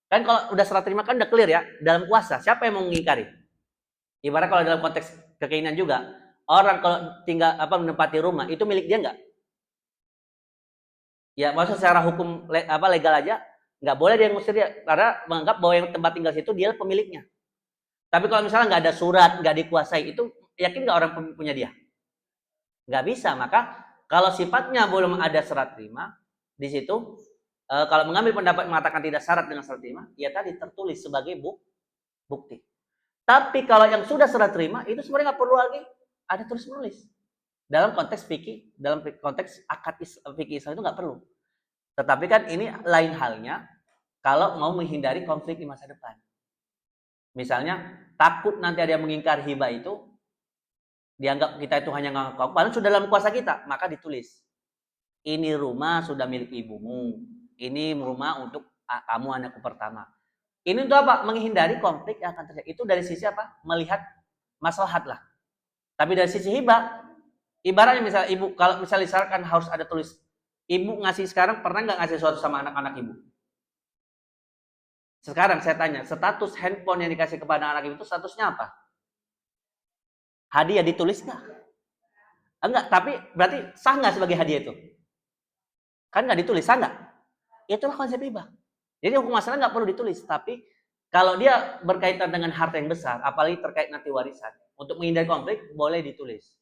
Kan kalau udah serah terima kan udah clear ya. Dalam kuasa siapa yang mau mengingkari? Ibarat kalau dalam konteks kekeinginan juga, orang kalau tinggal menempati rumah itu milik dia nggak? Ya maksudnya secara hukum legal aja nggak boleh dia ngusir dia karena menganggap bahwa yang tempat tinggal situ dia pemiliknya. Tapi kalau misalnya nggak ada surat, nggak dikuasai, itu yakin nggak orang punya dia? Nggak bisa. Maka kalau sifatnya belum ada serah terima, di situ kalau mengambil pendapat mengatakan tidak syarat dengan serah terima, ya tadi tertulis sebagai bukti. Tapi kalau yang sudah serah terima, itu sebenarnya nggak perlu lagi ada tulis menulis. Dalam konteks fikih, dalam konteks akad fikih Islam itu nggak perlu. Tetapi kan ini lain halnya kalau mau menghindari konflik di masa depan. Misalnya takut nanti ada yang mengingkar hibah itu, dianggap kita itu hanya ngaku, padahal sudah dalam kuasa kita, maka ditulis. Ini rumah sudah milik ibumu, ini rumah untuk kamu anakku pertama. Ini untuk apa? Menghindari konflik yang akan terjadi. Itu dari sisi apa? Melihat maslahat lah. Tapi dari sisi hibah, ibaratnya misalnya ibu, kalau misalnya misalkan harus ada tulis, ibu ngasih sekarang pernah nggak ngasih sesuatu sama anak-anak ibu? Sekarang saya tanya, status handphone yang dikasih kepada anak ibu itu statusnya apa? Hadiah, ditulis nggak? Enggak, tapi berarti sah nggak sebagai hadiah itu? Kan nggak ditulis, sah nggak? Itulah konsep hibah. Jadi hukum masalah nggak perlu ditulis, tapi kalau dia berkaitan dengan harta yang besar, apalagi terkait nanti warisan, untuk menghindari konflik boleh ditulis.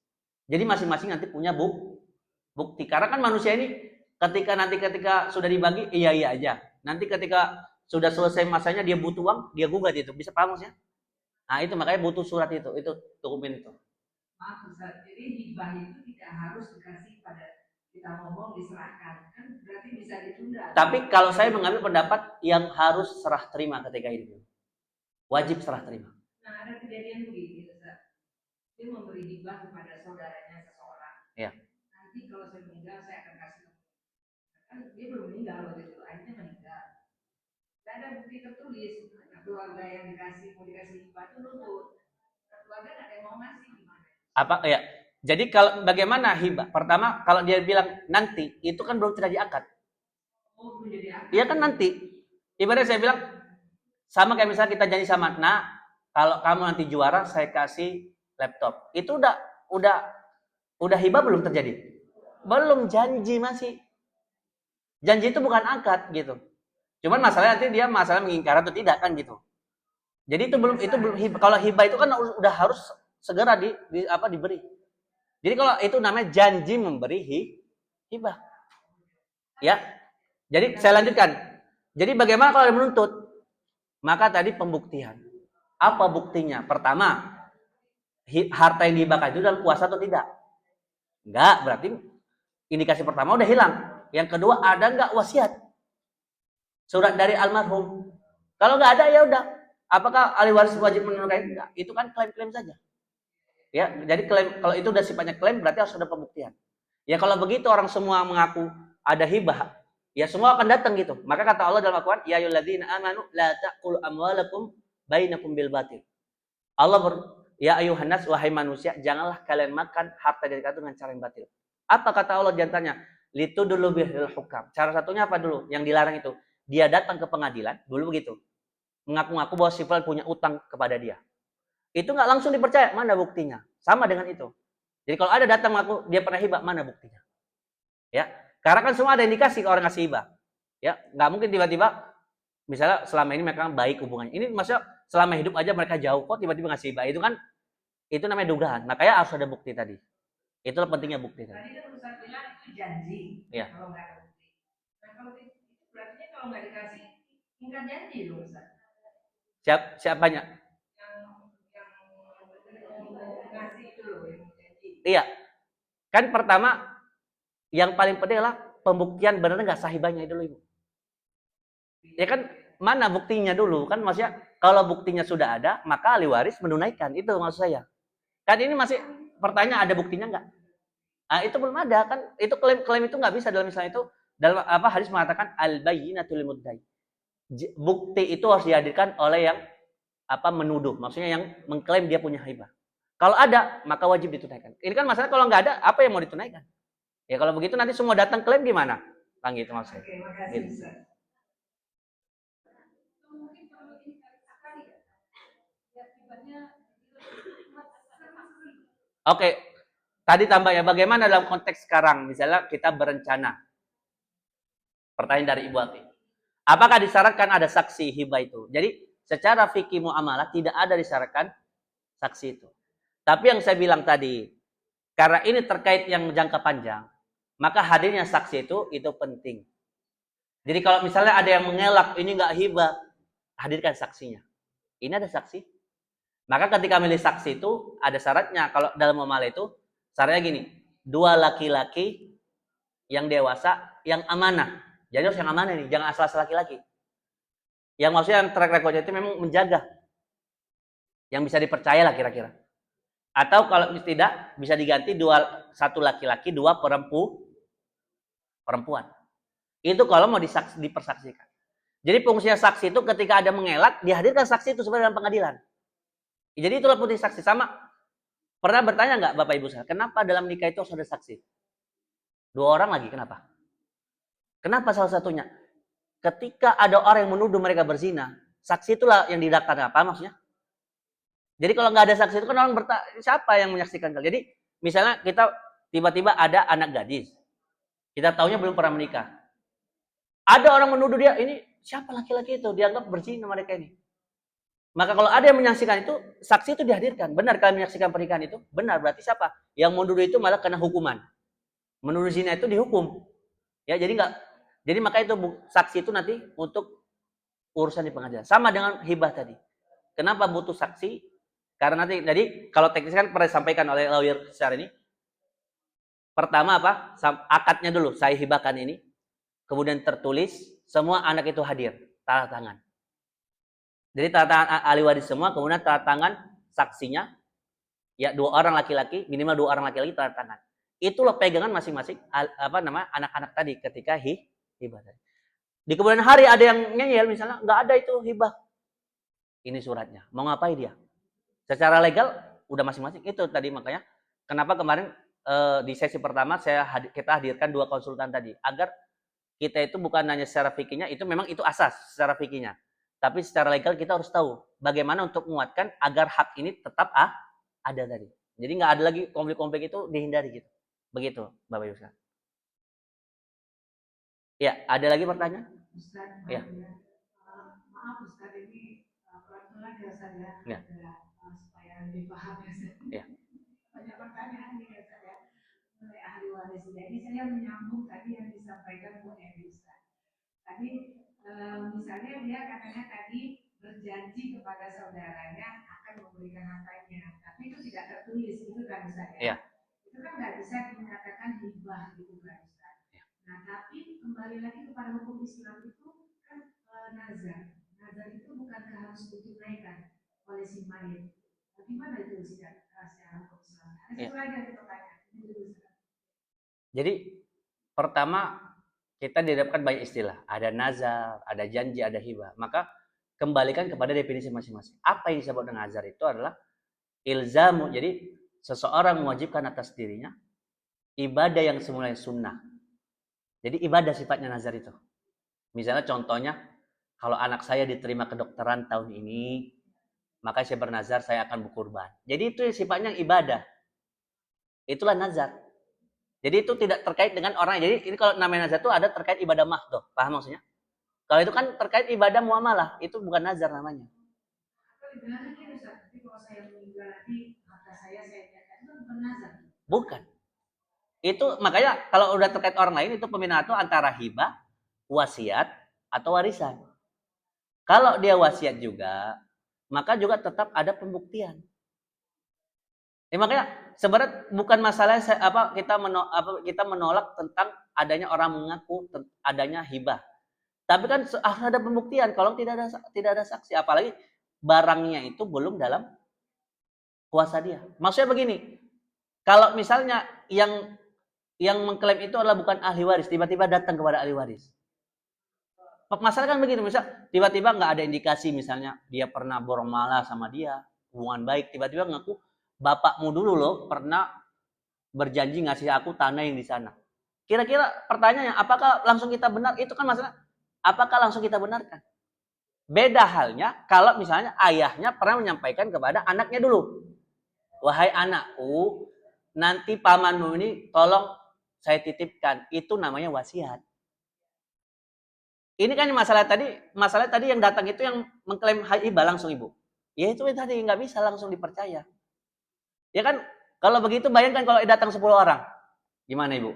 Jadi masing-masing nanti punya bukti. Karena kan manusia ini ketika sudah dibagi, iya aja. Nanti ketika sudah selesai masanya dia butuh uang, dia gugat itu. Bisa paham ya? Nah itu makanya butuh surat itu dokumen itu. Maaf Ustaz, jadi hibah itu tidak harus dikasih pada kita ngomong diserahkan, kan berarti bisa ditunda. Tapi kalau saya mengambil pendapat yang harus serah terima ketika hidup, wajib serah terima. Nah ada kejadian begini Ustaz, dia memberi hibah kepada saudaranya seseorang. Ya. Nanti kalau saya meninggal saya akan kasih. Kan dia belum meninggal waktu itu, akhirnya meninggal. Tidak ada bukti tertulis. Keluarga yang mau dikasih hibah itu nurut. Keluarga nggak ada yang mau ngasih gimana? Apa ya? Jadi kalau bagaimana hibah? Pertama kalau dia bilang nanti, itu kan belum terjadi akad. Oh, belum jadi akad. Iya kan nanti. Ibaratnya saya bilang sama kayak misalnya kita janji sama kalau kamu nanti juara saya kasih laptop. Itu udah hibah belum terjadi? Belum, janji masih. Janji itu bukan akad gitu. Cuman masalahnya nanti dia masalah mengingkar atau tidak kan gitu. Jadi itu belum hibah. Kalau hibah itu kan udah harus segera diberi. Jadi kalau itu namanya janji memberi hibah. Ya. Jadi saya lanjutkan. Jadi bagaimana kalau dia menuntut? Maka tadi pembuktian. Apa buktinya? Pertama, harta yang dihibahkan itu dalam kuasa atau tidak? Enggak, berarti indikasi pertama udah hilang. Yang kedua, ada enggak wasiat? Surat dari almarhum. Kalau nggak ada ya udah. Apakah ahli waris wajib menunaikan? Enggak. Itu kan klaim-klaim saja. Ya, jadi klaim, kalau itu udah sifatnya klaim berarti harus ada pembuktian. Ya kalau begitu orang semua mengaku ada hibah, Ya semua akan datang gitu. Maka kata Allah dalam Al-Quran, ya ayyuhalladzina amanu la ta'kulu amwalakum bainakum bil batil. Allah ya ayuhan nas, wahai manusia, janganlah kalian makan harta dari kalian dengan cara yang batil. Apa kata Allah diantaranya? Litu dulu bihil hukam. Cara satunya apa dulu? Yang dilarang itu. Dia datang ke pengadilan, dulu begitu. Mengaku-ngaku bahwa si fulan punya utang kepada dia. Itu nggak langsung dipercaya. Mana buktinya? Sama dengan itu. Jadi kalau ada datang mengaku dia pernah hibah, mana buktinya? Ya, karena kan semua ada indikasi ke orang ngasih hibah. Ya, nggak mungkin tiba-tiba misalnya selama ini mereka baik hubungannya. Ini maksudnya selama hidup aja mereka jauh kok tiba-tiba ngasih hibah. Itu namanya dugaan. Makanya harus ada bukti tadi. Itulah pentingnya bukti tadi. Tadi kan Ustaz bilang itu janji. Ya. Kalau nggak ada bukti. Nah kalau itu berarti kalau nggak dikasih ingkar janji dong Ustaz. Siapanya? Yang ngasih itu loh yang janji. Iya. Kan pertama yang paling penting adalah pembuktian benar nggak sah hibahnya itu dulu Ibu. Ya kan mana buktinya dulu kan maksudnya kalau buktinya sudah ada maka ahli waris menunaikan itu maksud saya. Kan ini masih pertanyaan ada buktinya nggak? Nah, itu belum ada kan itu klaim itu nggak bisa dalam Islam itu dalam apa hadis mengatakan al bayyinatul muddai. Bukti itu harus dihadirkan oleh yang apa menuduh maksudnya yang mengklaim dia punya hibah. Kalau ada maka wajib ditunaikan. Ini kan masalah kalau nggak ada apa yang mau ditunaikan? Ya kalau begitu nanti semua datang klaim gimana? Kan gitu maksudnya. Oke, makasih Gitu. Ustaz. Oke, tadi tambah ya, bagaimana dalam konteks sekarang, misalnya kita berencana. Pertanyaan dari Ibu Ati. Apakah disyaratkan ada saksi hibah itu? Jadi, secara fikih muamalah tidak ada disyaratkan saksi itu. Tapi yang saya bilang tadi, karena ini terkait yang jangka panjang, maka hadirnya saksi itu penting. Jadi kalau misalnya ada yang mengelak, ini nggak hibah, hadirkan saksinya. Ini ada saksi. Maka ketika milih saksi itu ada syaratnya. Kalau dalam muamalah itu syaratnya gini, 2 laki-laki yang dewasa, yang amanah. Jadi harus yang amanah nih, jangan asal-asal laki-laki. Yang maksudnya yang track recordnya itu memang menjaga. Yang bisa dipercaya lah kira-kira. Atau kalau tidak, bisa diganti 1 laki-laki, 2 perempuan. Itu kalau mau dipersaksikan. Jadi fungsinya saksi itu ketika ada mengelak, dihadirkan saksi itu sebenarnya dalam pengadilan. Jadi itulah fungsi saksi. Sama, pernah bertanya nggak Bapak Ibu saya, kenapa dalam nikah itu harus ada saksi? 2 orang lagi, kenapa? Kenapa salah satunya? Ketika ada orang yang menuduh mereka berzina, saksi itulah yang didatangkan. Apa maksudnya? Jadi kalau nggak ada saksi itu kan orang bertanya, siapa yang menyaksikan kalian? Jadi misalnya kita tiba-tiba ada anak gadis, kita taunya belum pernah menikah. Ada orang menuduh dia, ini siapa laki-laki itu? Dianggap berzina mereka ini. Maka kalau ada yang menyaksikan itu, saksi itu dihadirkan. Benar kalian menyaksikan pernikahan itu? Benar, berarti siapa? Yang menuduh itu malah kena hukuman. Menuduh zina itu dihukum. Ya, jadi maka itu saksi itu nanti untuk urusan di pengadilan. Sama dengan hibah tadi. Kenapa butuh saksi? Karena nanti, jadi kalau teknis kan pernah disampaikan oleh lawyer secara ini. Pertama apa? Akadnya dulu, saya hibahkan ini. Kemudian tertulis, semua anak itu hadir, tanda tangan. Jadi tanda tangan ahli waris semua, kemudian tanda tangan saksinya, ya 2 orang laki-laki, minimal 2 orang laki-laki tanda tangan. Itulah pegangan masing-masing anak-anak tadi ketika hibah tadi. Di kemudian hari ada yang ngeyel misalnya, nggak ada itu hibah. Ini suratnya. Mau ngapain dia? Secara legal udah masing-masing. Itu tadi makanya kenapa kemarin di sesi pertama kita hadirkan 2 konsultan tadi agar kita itu bukan hanya secara fikihnya, itu memang itu asas secara fikihnya. Tapi secara legal kita harus tahu bagaimana untuk menguatkan agar hak ini tetap ada tadi. Jadi nggak ada lagi konflik-konflik itu dihindari gitu. Begitu, Bapak Ibu. Ya, ada lagi pertanyaan? Ustaz, Ya. Maaf Ustaz, ini peraturan ya saya Ya. supaya lebih paham ya Ustaz. Ya. Banyak pertanyaan nih ya Ustaz ya, oleh ahli waris. Jadi saya menyambung tadi yang disampaikan Bu Eni Ustaz. Tadi misalnya dia katanya tadi berjanji kepada saudaranya akan memberikan hartanya, tapi itu tidak tertulis, itu kan Ustaz ya. Ya. Itu kan nggak bisa dikatakan hibah gitu kan Ustaz. Ya. Nah tapi kembali lagi kepada hukum Islam itu kan nazar. Nazar itu bukankah harus ditunaikan oleh si mayit? Bagaimana itu secara hukum Islam? Ada satu lagi yang pertanyaan. Jadi pertama kita didapatkan banyak istilah. Ada nazar, ada janji, ada hibah. Maka kembalikan kepada definisi masing-masing. Apa yang disebut dengan nazar itu adalah ilzamu. Jadi seseorang mewajibkan atas dirinya ibadah yang semulanya sunnah. Jadi ibadah sifatnya nazar itu. Misalnya contohnya, kalau anak saya diterima kedokteran tahun ini, maka saya bernazar saya akan berkurban. Jadi itu sifatnya ibadah. Itulah nazar. Jadi itu tidak terkait dengan orang. Jadi ini kalau namanya nazar itu ada terkait ibadah mahdoh. Paham maksudnya? Kalau itu kan terkait ibadah muamalah. Itu bukan nazar namanya. Bukan. Itu makanya kalau udah terkait orang lain itu pemindahan itu antara hibah, wasiat, atau warisan. Kalau dia wasiat juga, maka juga tetap ada pembuktian. Makanya sebenarnya bukan masalah kita menolak tentang adanya orang mengaku adanya hibah. Tapi kan harus ada pembuktian. Kalau tidak ada saksi, apalagi barangnya itu belum dalam kuasa dia. Maksudnya begini, kalau misalnya yang mengklaim itu adalah bukan ahli waris, tiba-tiba datang kepada ahli waris. Masalah kan begitu, misal tiba-tiba nggak ada indikasi, misalnya dia pernah borong malah sama dia, hubungan baik, tiba-tiba ngaku bapakmu dulu loh pernah berjanji ngasih aku tanah yang di sana. Kira-kira pertanyaannya, apakah langsung kita benar? Itu kan masalah, apakah langsung kita benarkan? Beda halnya kalau misalnya ayahnya pernah menyampaikan kepada anaknya dulu, wahai anakku, nanti pamanmu ini tolong saya titipkan. Itu namanya wasiat. Ini kan masalah tadi yang datang itu yang mengklaim hibah langsung ibu. Ya itu tadi nggak bisa langsung dipercaya. Ya kan, kalau begitu bayangkan kalau datang 10 orang. Gimana ibu?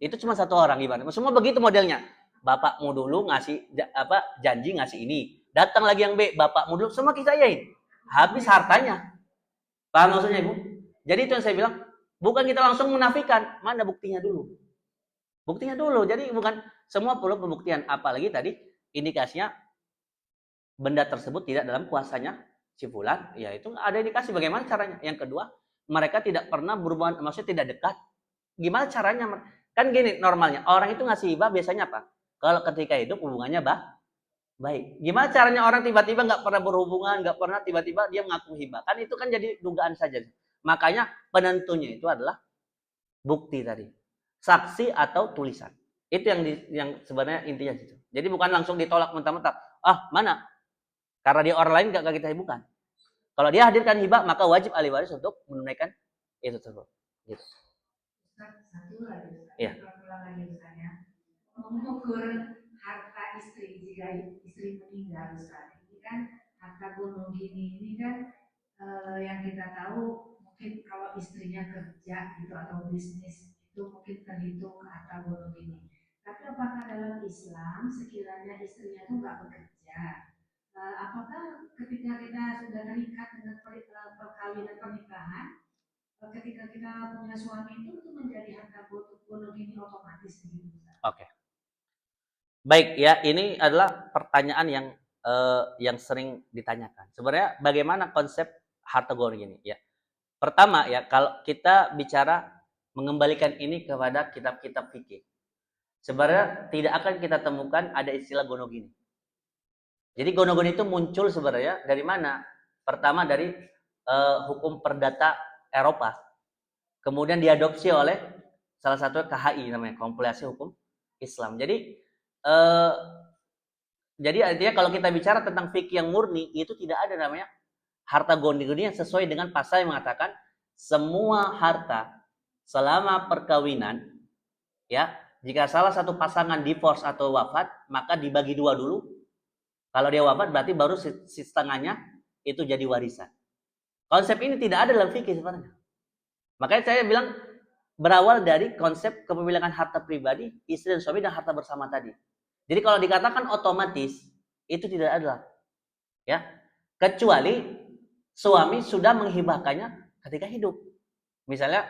Itu cuma satu orang gimana? Semua begitu modelnya. Bapakmu dulu ngasih janji ngasih ini. Datang lagi yang B, bapakmu dulu, semua kita yain. Habis hartanya. Paham maksudnya ibu? Jadi itu yang saya bilang, bukan kita langsung menafikan, mana buktinya dulu. Buktinya dulu. Jadi bukan semua perlu pembuktian. Apalagi tadi indikasinya benda tersebut tidak dalam kuasanya si fulan. Ya itu ada indikasi bagaimana caranya. Yang kedua, mereka tidak pernah berhubungan, maksudnya tidak dekat. Gimana caranya? Kan gini normalnya, orang itu ngasih hibah biasanya apa? Kalau ketika hidup hubungannya baik. Gimana caranya orang tiba-tiba nggak pernah berhubungan, nggak pernah tiba-tiba dia mengaku hibah? Kan itu kan jadi dugaan saja. Makanya penentunya itu adalah bukti tadi. Saksi atau tulisan. Itu yang sebenarnya intinya situ. Jadi bukan langsung ditolak mentah-mentah. Ah, mana? Karena dia orang lain enggak kita bukan. Kalau dia hadirkan hibah, maka wajib ahli waris untuk menunaikan itu tersebut. Gitu. Satu lagi. Iya. Mengukur harta istri jika istri meninggal Ustaz. Ini kan harta gunung gini ini kan yang kita tahu mungkin kalau istrinya kerja gitu atau bisnis itu mungkin terhitung harta gunung ini. Tapi apakah dalam Islam sekiranya istrinya itu nggak bekerja, apakah ketika kita sudah terikat dengan perkawinan pernikahan, ketika kita punya suami itu menjadi harta gunung ini otomatis gitu? Oke. Baik ya, ini adalah pertanyaan yang sering ditanyakan. Sebenarnya bagaimana konsep harta gonogini ini? Ya, pertama ya, kalau kita bicara mengembalikan ini kepada kitab-kitab fikih, sebenarnya tidak akan kita temukan ada istilah gonogini. Jadi gonogini itu muncul sebenarnya dari mana? Pertama dari hukum perdata Eropa, kemudian diadopsi oleh salah satu KHI namanya Kompilasi Hukum Islam. Jadi artinya kalau kita bicara tentang fikih yang murni, itu tidak ada namanya harta gonogini yang sesuai dengan pasal yang mengatakan semua harta selama perkawinan, ya, jika salah satu pasangan divorce atau wafat, maka dibagi dua dulu. Kalau dia wafat berarti baru setengahnya itu jadi warisan. Konsep ini tidak ada dalam fikih sebenarnya. Makanya saya bilang berawal dari konsep kepemilikan harta pribadi, istri dan suami dan harta bersama tadi. Jadi kalau dikatakan otomatis itu tidak ada, ya, kecuali suami sudah menghibahkannya ketika hidup. Misalnya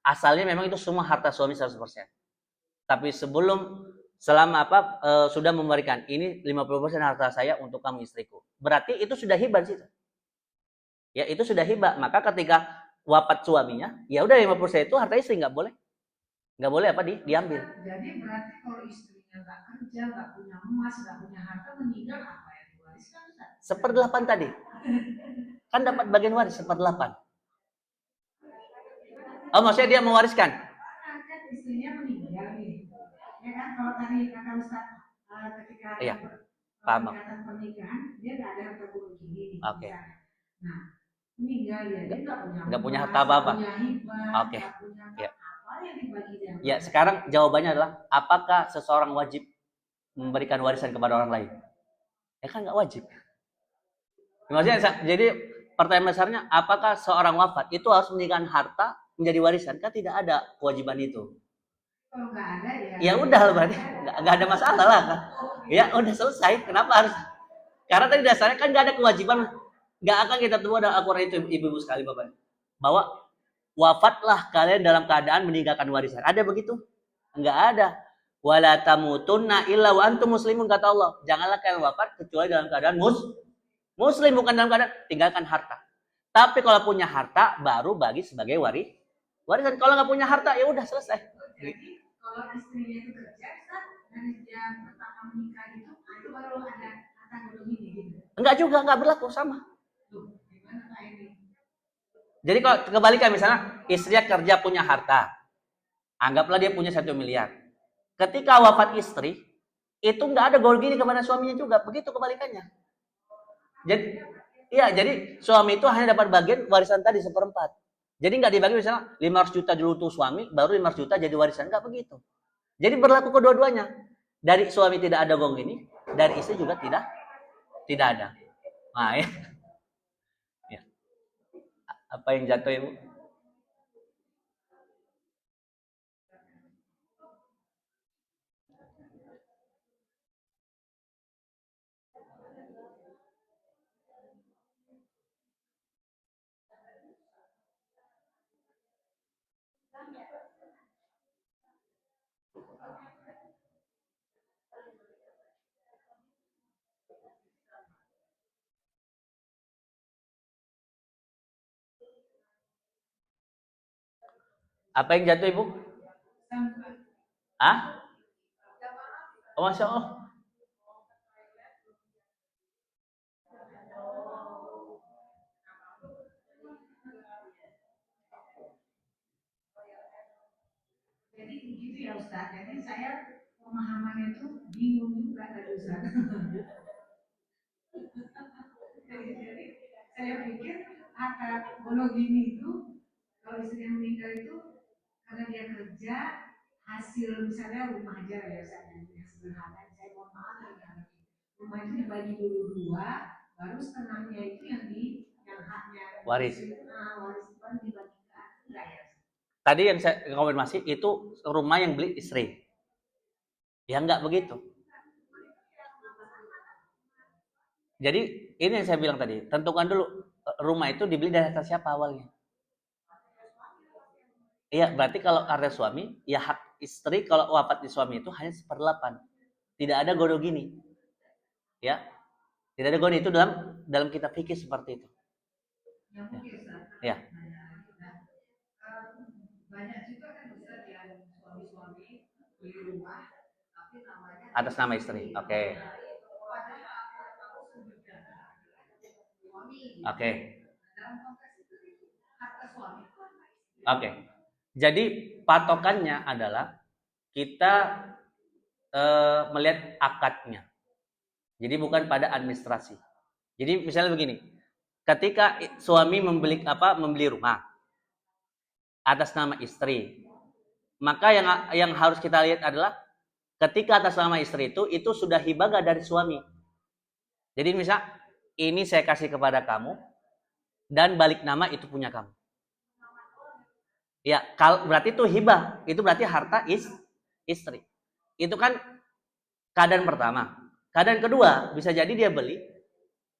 asalnya memang itu semua harta suami 100%. Tapi sudah memberikan ini 50% harta saya untuk kamu istriku. Berarti itu sudah hibah situ. Ya, itu sudah hibah. Maka ketika wafat suaminya, ya udah 50% itu harta istri, nggak boleh apa diambil. Jadi berarti kalau istri istrinya nggak kerja, nggak punya emas, nggak punya harta, meninggal apa yang diwariskan? Seperdelapan tadi. Kan dapat bagian waris seperdelapan. Oh, maksudnya dia mewariskan? Kan istrinya meninggal nih. Ya kan, kalau tadi kata Ustaz, ketika Iya, paham. pernikahan, dia nggak ada harta guru gini. Oke. Nah, meninggal dia nggak punya harta apa-apa. Oke. Ya. Ya, sekarang jawabannya adalah apakah seseorang wajib memberikan warisan kepada orang lain? Ya kan nggak wajib. Maksudnya, jadi pertanyaan besarnya, apakah seorang wafat itu harus meninggalkan harta menjadi warisan? Kan tidak ada kewajiban itu. Kalau nggak ada ya udah berarti nggak ada masalah lah kan. Ya udah selesai. Kenapa harus? Karena tadi dasarnya kan nggak ada kewajiban. Nggak akan kita temu ada Al-Quran itu, ibu-ibu sekali bapak, bahwa wafatlah kalian dalam keadaan meninggalkan warisan. Ada begitu? Nggak ada. Wala tamutunna illa wa antum muslimun, kata Allah. Janganlah kalian wafat kecuali dalam keadaan muslim, bukan dalam keadaan tinggalkan harta. Tapi kalau punya harta baru bagi sebagai warisan. Kalau nggak punya harta ya udah selesai. Jadi kalau istrinya itu kerja, dari dia pertama menikah itu baru ada harta guru gitu. Enggak juga, enggak berlaku sama. Jadi kalau kebalikan, misalnya istrinya kerja punya harta, anggaplah dia punya 1 miliar. Ketika wafat istri, itu nggak ada gol gini kepada suaminya juga, begitu kebalikannya. Jadi suami itu hanya dapat bagian warisan tadi 1/4. Jadi nggak dibagi misalnya 500 juta dulu untuk suami, baru 500 juta jadi warisan, nggak begitu. Jadi berlaku kedua-duanya. Dari suami tidak ada gong ini, dari istri juga tidak ada. Nah, ya. Apa yang jatuh, Ibu? Apa yang jatuh, Ibu? Hah? Oh, Masya Allah. Jadi begitu ya Ustaz. Jadi saya pemahamannya itu bingung juga tadi Ustaz. Jadi saya pikir harta monogini itu kalau istri yang meninggal itu karena dia kerja hasil misalnya rumah aja ya Ustaz yang sederhana. Saya mohon maaf ya, rumah itu dibagi dulu 2, baru setengahnya itu yang haknya Waris. Waris baru dibagikan. Enggak ya? Tadi yang saya konfirmasi itu rumah yang beli istri. Ya enggak begitu. Jadi ini yang saya bilang tadi, tentukan dulu rumah itu dibeli dari harta siapa awalnya. Iya, berarti kalau harta suami, ya hak istri kalau wafat di suami itu hanya 1/8. Tidak ada godo gini. Ya. Tidak ada godo itu dalam kitab fikih seperti itu. Ya. Banyak juga kan Ustaz yang suami-suami beli rumah tapi namanya atas nama istri. Oke. Oke. Oke. Jadi patokannya adalah kita melihat akadnya. Jadi bukan pada administrasi. Jadi misalnya begini, ketika suami membeli rumah atas nama istri, maka yang harus kita lihat adalah ketika atas nama istri itu sudah hibah dari suami. Jadi misal ini saya kasih kepada kamu dan balik nama itu punya kamu. Ya, kalau berarti itu hibah, itu berarti harta istri. Itu kan keadaan pertama. Keadaan kedua, bisa jadi dia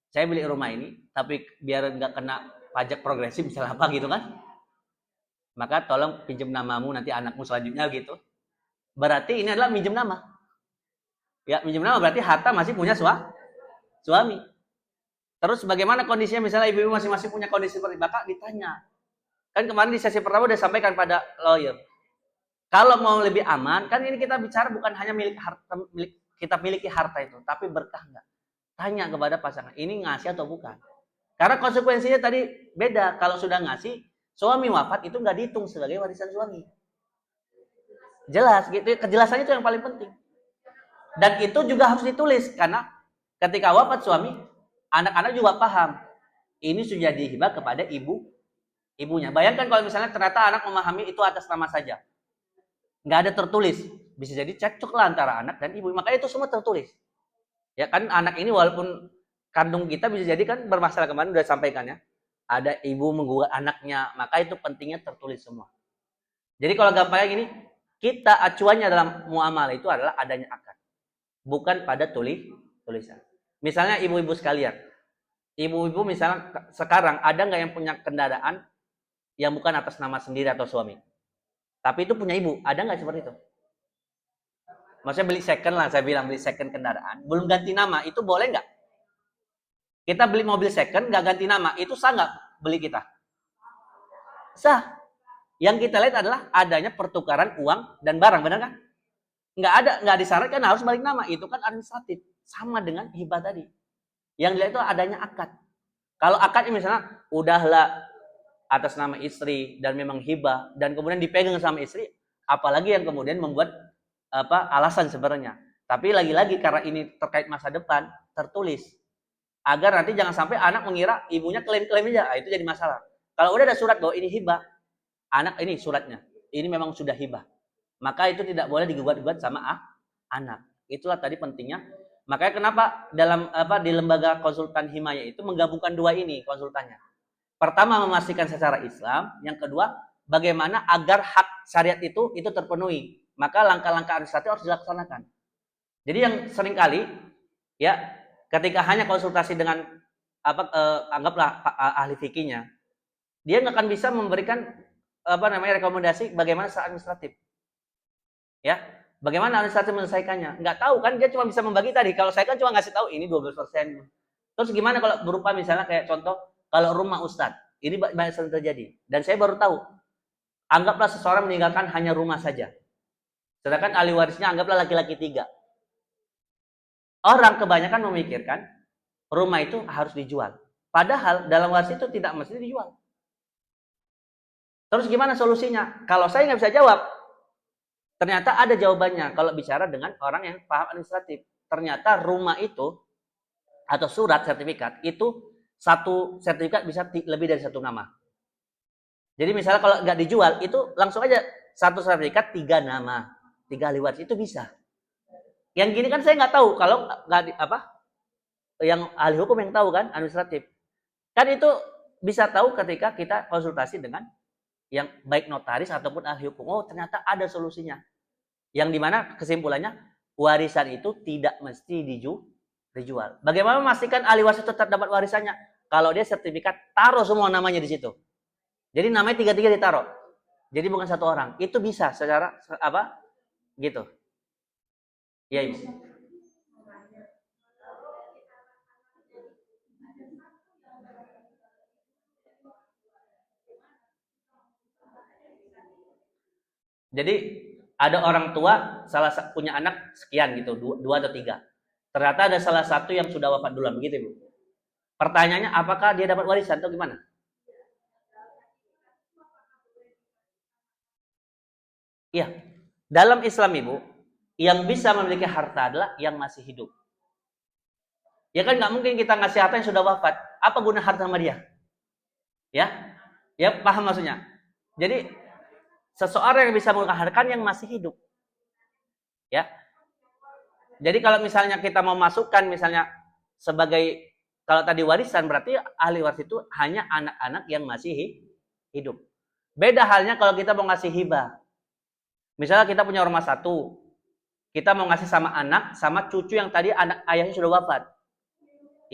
saya beli rumah ini, tapi biar nggak kena pajak progresif misalnya apa gitu kan. Maka tolong pinjam namamu nanti anakmu selanjutnya gitu. Berarti ini adalah minjem nama. Ya, minjem nama berarti harta masih punya suami. Terus bagaimana kondisinya misalnya ibu-ibu masing-masing punya kondisi seperti bakal ditanya. Kan kemarin di sesi pertama udah sampaikan pada lawyer. Kalau mau lebih aman, kan ini kita bicara bukan hanya kita miliki harta itu, tapi berkah enggak? Tanya kepada pasangan, ini ngasih atau bukan? Karena konsekuensinya tadi beda. Kalau sudah ngasih, suami wafat itu nggak dihitung sebagai warisan suami. Jelas, gitu. Kejelasannya itu yang paling penting. Dan itu juga harus ditulis karena ketika wafat suami, anak-anak juga paham. Ini sudah dihibah kepada ibunya. Bayangkan kalau misalnya ternyata anak memahami itu atas nama saja. Nggak ada tertulis. Bisa jadi cekcok lah antara anak dan ibu. Makanya itu semua tertulis. Ya kan anak ini walaupun kandung kita bisa jadi kan bermasalah, kemarin udah sampaikan ya. Ada ibu menggugat anaknya, maka itu pentingnya tertulis semua. Jadi kalau gampangnya gini, kita acuannya dalam muamalah itu adalah adanya akad. Bukan pada tulisan. Misalnya ibu-ibu sekalian. Ibu-ibu misalnya sekarang ada nggak yang punya kendaraan yang bukan atas nama sendiri atau suami? Tapi itu punya ibu, ada nggak seperti itu? Maksudnya beli second lah, saya bilang beli second kendaraan, belum ganti nama, itu boleh nggak? Kita beli mobil second, nggak ganti nama, itu sah nggak beli kita? Sah. Yang kita lihat adalah adanya pertukaran uang dan barang, benar kan? Nggak disyaratkan harus balik nama, itu kan administratif. Sama dengan hibah tadi. Yang dilihat itu adanya akad. Kalau akad misalnya udahlah atas nama istri dan memang hibah dan kemudian dipegang sama istri, apalagi yang kemudian membuat alasan sebenarnya. Tapi lagi-lagi karena ini terkait masa depan, tertulis agar nanti jangan sampai anak mengira ibunya klaim-klaim aja, itu jadi masalah. Kalau udah ada surat bahwa ini hibah, anak ini suratnya, ini memang sudah hibah, maka itu tidak boleh digugat-gugat sama anak. Itulah tadi pentingnya. Makanya kenapa dalam di lembaga konsultan Himaya itu menggabungkan dua ini konsultannya. Pertama memastikan secara Islam, yang kedua bagaimana agar hak syariat itu terpenuhi. Maka langkah-langkah administratif harus dilaksanakan. Jadi yang seringkali ya ketika hanya konsultasi dengan anggaplah ahli fikihnya, dia nggak akan bisa memberikan rekomendasi bagaimana secara administratif. Ya, bagaimana administratif menyelesaikannya? Nggak tahu kan, dia cuma bisa membagi tadi. Kalau saya kan cuma ngasih tahu ini 12%. Terus gimana kalau berupa misalnya kayak contoh, kalau rumah Ustadz, ini banyak sering terjadi. Dan saya baru tahu, anggaplah seseorang meninggalkan hanya rumah saja. Sedangkan ahli warisnya anggaplah laki-laki 3. Orang kebanyakan memikirkan rumah itu harus dijual. Padahal dalam waris itu tidak mesti dijual. Terus gimana solusinya? Kalau saya nggak bisa jawab, ternyata ada jawabannya kalau bicara dengan orang yang paham administratif. Ternyata rumah itu atau surat sertifikat itu satu sertifikat bisa lebih dari satu nama. Jadi misalnya kalau nggak dijual itu langsung aja satu sertifikat 3 nama, 3 ahli waris itu bisa. Yang gini kan saya nggak tahu kalau nggak yang ahli hukum yang tahu kan administratif. Kan itu bisa tahu ketika kita konsultasi dengan yang baik notaris ataupun ahli hukum. Oh ternyata ada solusinya. Yang dimana kesimpulannya warisan itu tidak mesti dijual. Bagaimana memastikan ahli waris tetap dapat warisannya? Kalau dia sertifikat, taruh semua namanya di situ. Jadi namanya 3 ditaruh. Jadi bukan satu orang. Itu bisa secara gitu. Ya, Ibu. Jadi ada orang tua punya anak sekian gitu, 2 atau 3. Ternyata ada salah satu yang sudah wafat duluan, begitu Ibu. Pertanyaannya apakah dia dapat warisan atau gimana? Iya. Dalam Islam Ibu, yang bisa memiliki harta adalah yang masih hidup. Ya kan nggak mungkin kita ngasih harta yang sudah wafat. Apa guna harta sama dia? Ya, ya paham maksudnya. Jadi seseorang yang bisa menghargakan yang masih hidup. Ya. Jadi kalau misalnya kita mau masukkan misalnya sebagai kalau tadi warisan berarti ahli waris itu hanya anak-anak yang masih hidup. Beda halnya kalau kita mau ngasih hibah. Misalnya kita punya rumah satu, kita mau ngasih sama anak, sama cucu yang tadi anak ayahnya sudah wafat.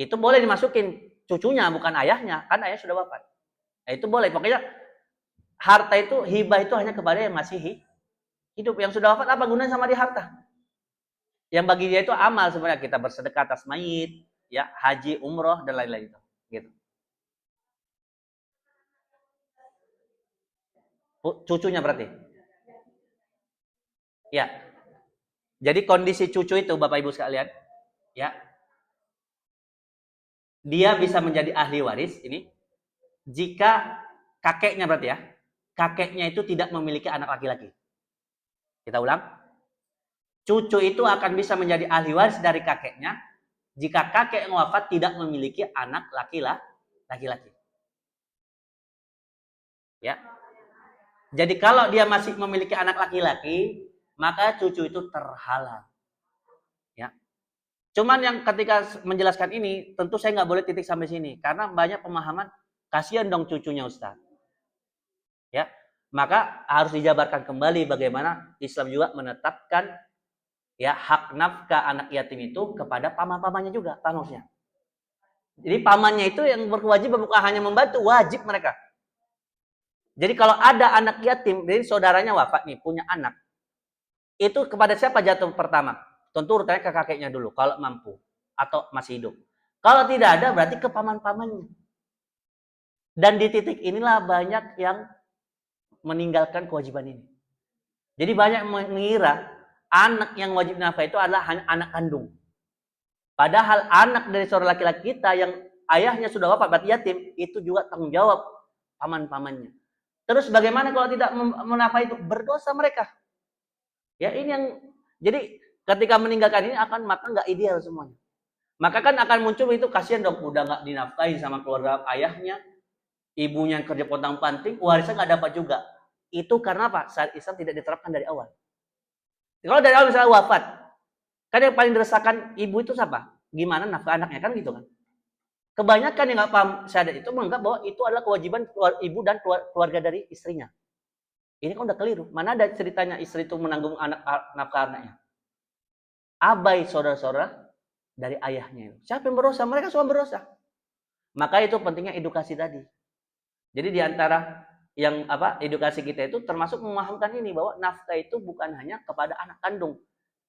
Itu boleh dimasukin cucunya, bukan ayahnya, kan ayahnya sudah wafat. Nah, itu boleh. Pokoknya harta itu, hibah itu hanya kepada yang masih hidup. Yang sudah wafat apa gunanya sama dia harta? Yang bagi dia itu amal sebenarnya, kita bersedekah atas mayit, ya, haji, umroh dan lain-lain itu. Gitu. Cucunya berarti. Ya. Jadi kondisi cucu itu Bapak Ibu sekalian, ya. Dia bisa menjadi ahli waris ini jika kakeknya berarti ya. Kakeknya itu tidak memiliki anak laki-laki. Kita ulang. Cucu itu akan bisa menjadi ahli waris dari kakeknya jika kakek yang wafat tidak memiliki anak laki-laki. Ya. Jadi kalau dia masih memiliki anak laki-laki, maka cucu itu terhalang. Ya. Cuman yang ketika menjelaskan ini, tentu saya nggak boleh titik sampai sini karena banyak pemahaman kasihan dong cucunya Ustaz. Ya. Maka harus dijabarkan kembali bagaimana Islam juga menetapkan ya hak nafkah anak yatim itu kepada paman-pamannya juga, pamannya. Jadi pamannya itu yang berkewajiban bukan hanya membantu, wajib mereka. Jadi kalau ada anak yatim, jadi saudaranya wafat nih, punya anak. Itu kepada siapa jatuh pertama? Tentu urutannya ke kakeknya dulu, kalau mampu. Atau masih hidup. Kalau tidak ada, berarti ke paman-pamannya. Dan di titik inilah banyak yang meninggalkan kewajiban ini. Jadi banyak mengira anak yang wajib nafkah itu adalah hanya anak kandung. Padahal anak dari saudara laki-laki kita yang ayahnya sudah wafat, berarti yatim, itu juga tanggung jawab paman-pamannya. Terus bagaimana kalau tidak menafkahi itu? Berdosa mereka. Ya ini yang jadi ketika meninggalkan ini akan maka nggak ideal semuanya. Maka kan akan muncul itu kasihan dong udah nggak dinafkahi sama keluarga ayahnya, ibunya yang kerja pontang-panting, warisnya nggak dapat juga. Itu karena apa? Syariat Islam tidak diterapkan dari awal. Kalau dari awal misalnya wafat, kan yang paling dirasakan ibu itu siapa? Gimana nafkah anaknya kan gitu kan? Kebanyakan yang nggak paham syariat itu menganggap bahwa itu adalah kewajiban ibu dan keluarga dari istrinya. Ini kan udah keliru. Mana ada ceritanya istri itu menanggung nafkah anaknya? Abai saudara-saudara dari ayahnya. Siapa yang berdosa? Mereka semua berdosa. Maka itu pentingnya edukasi tadi. Jadi di antara yang edukasi kita itu termasuk memahamkan ini bahwa nafkah itu bukan hanya kepada anak kandung.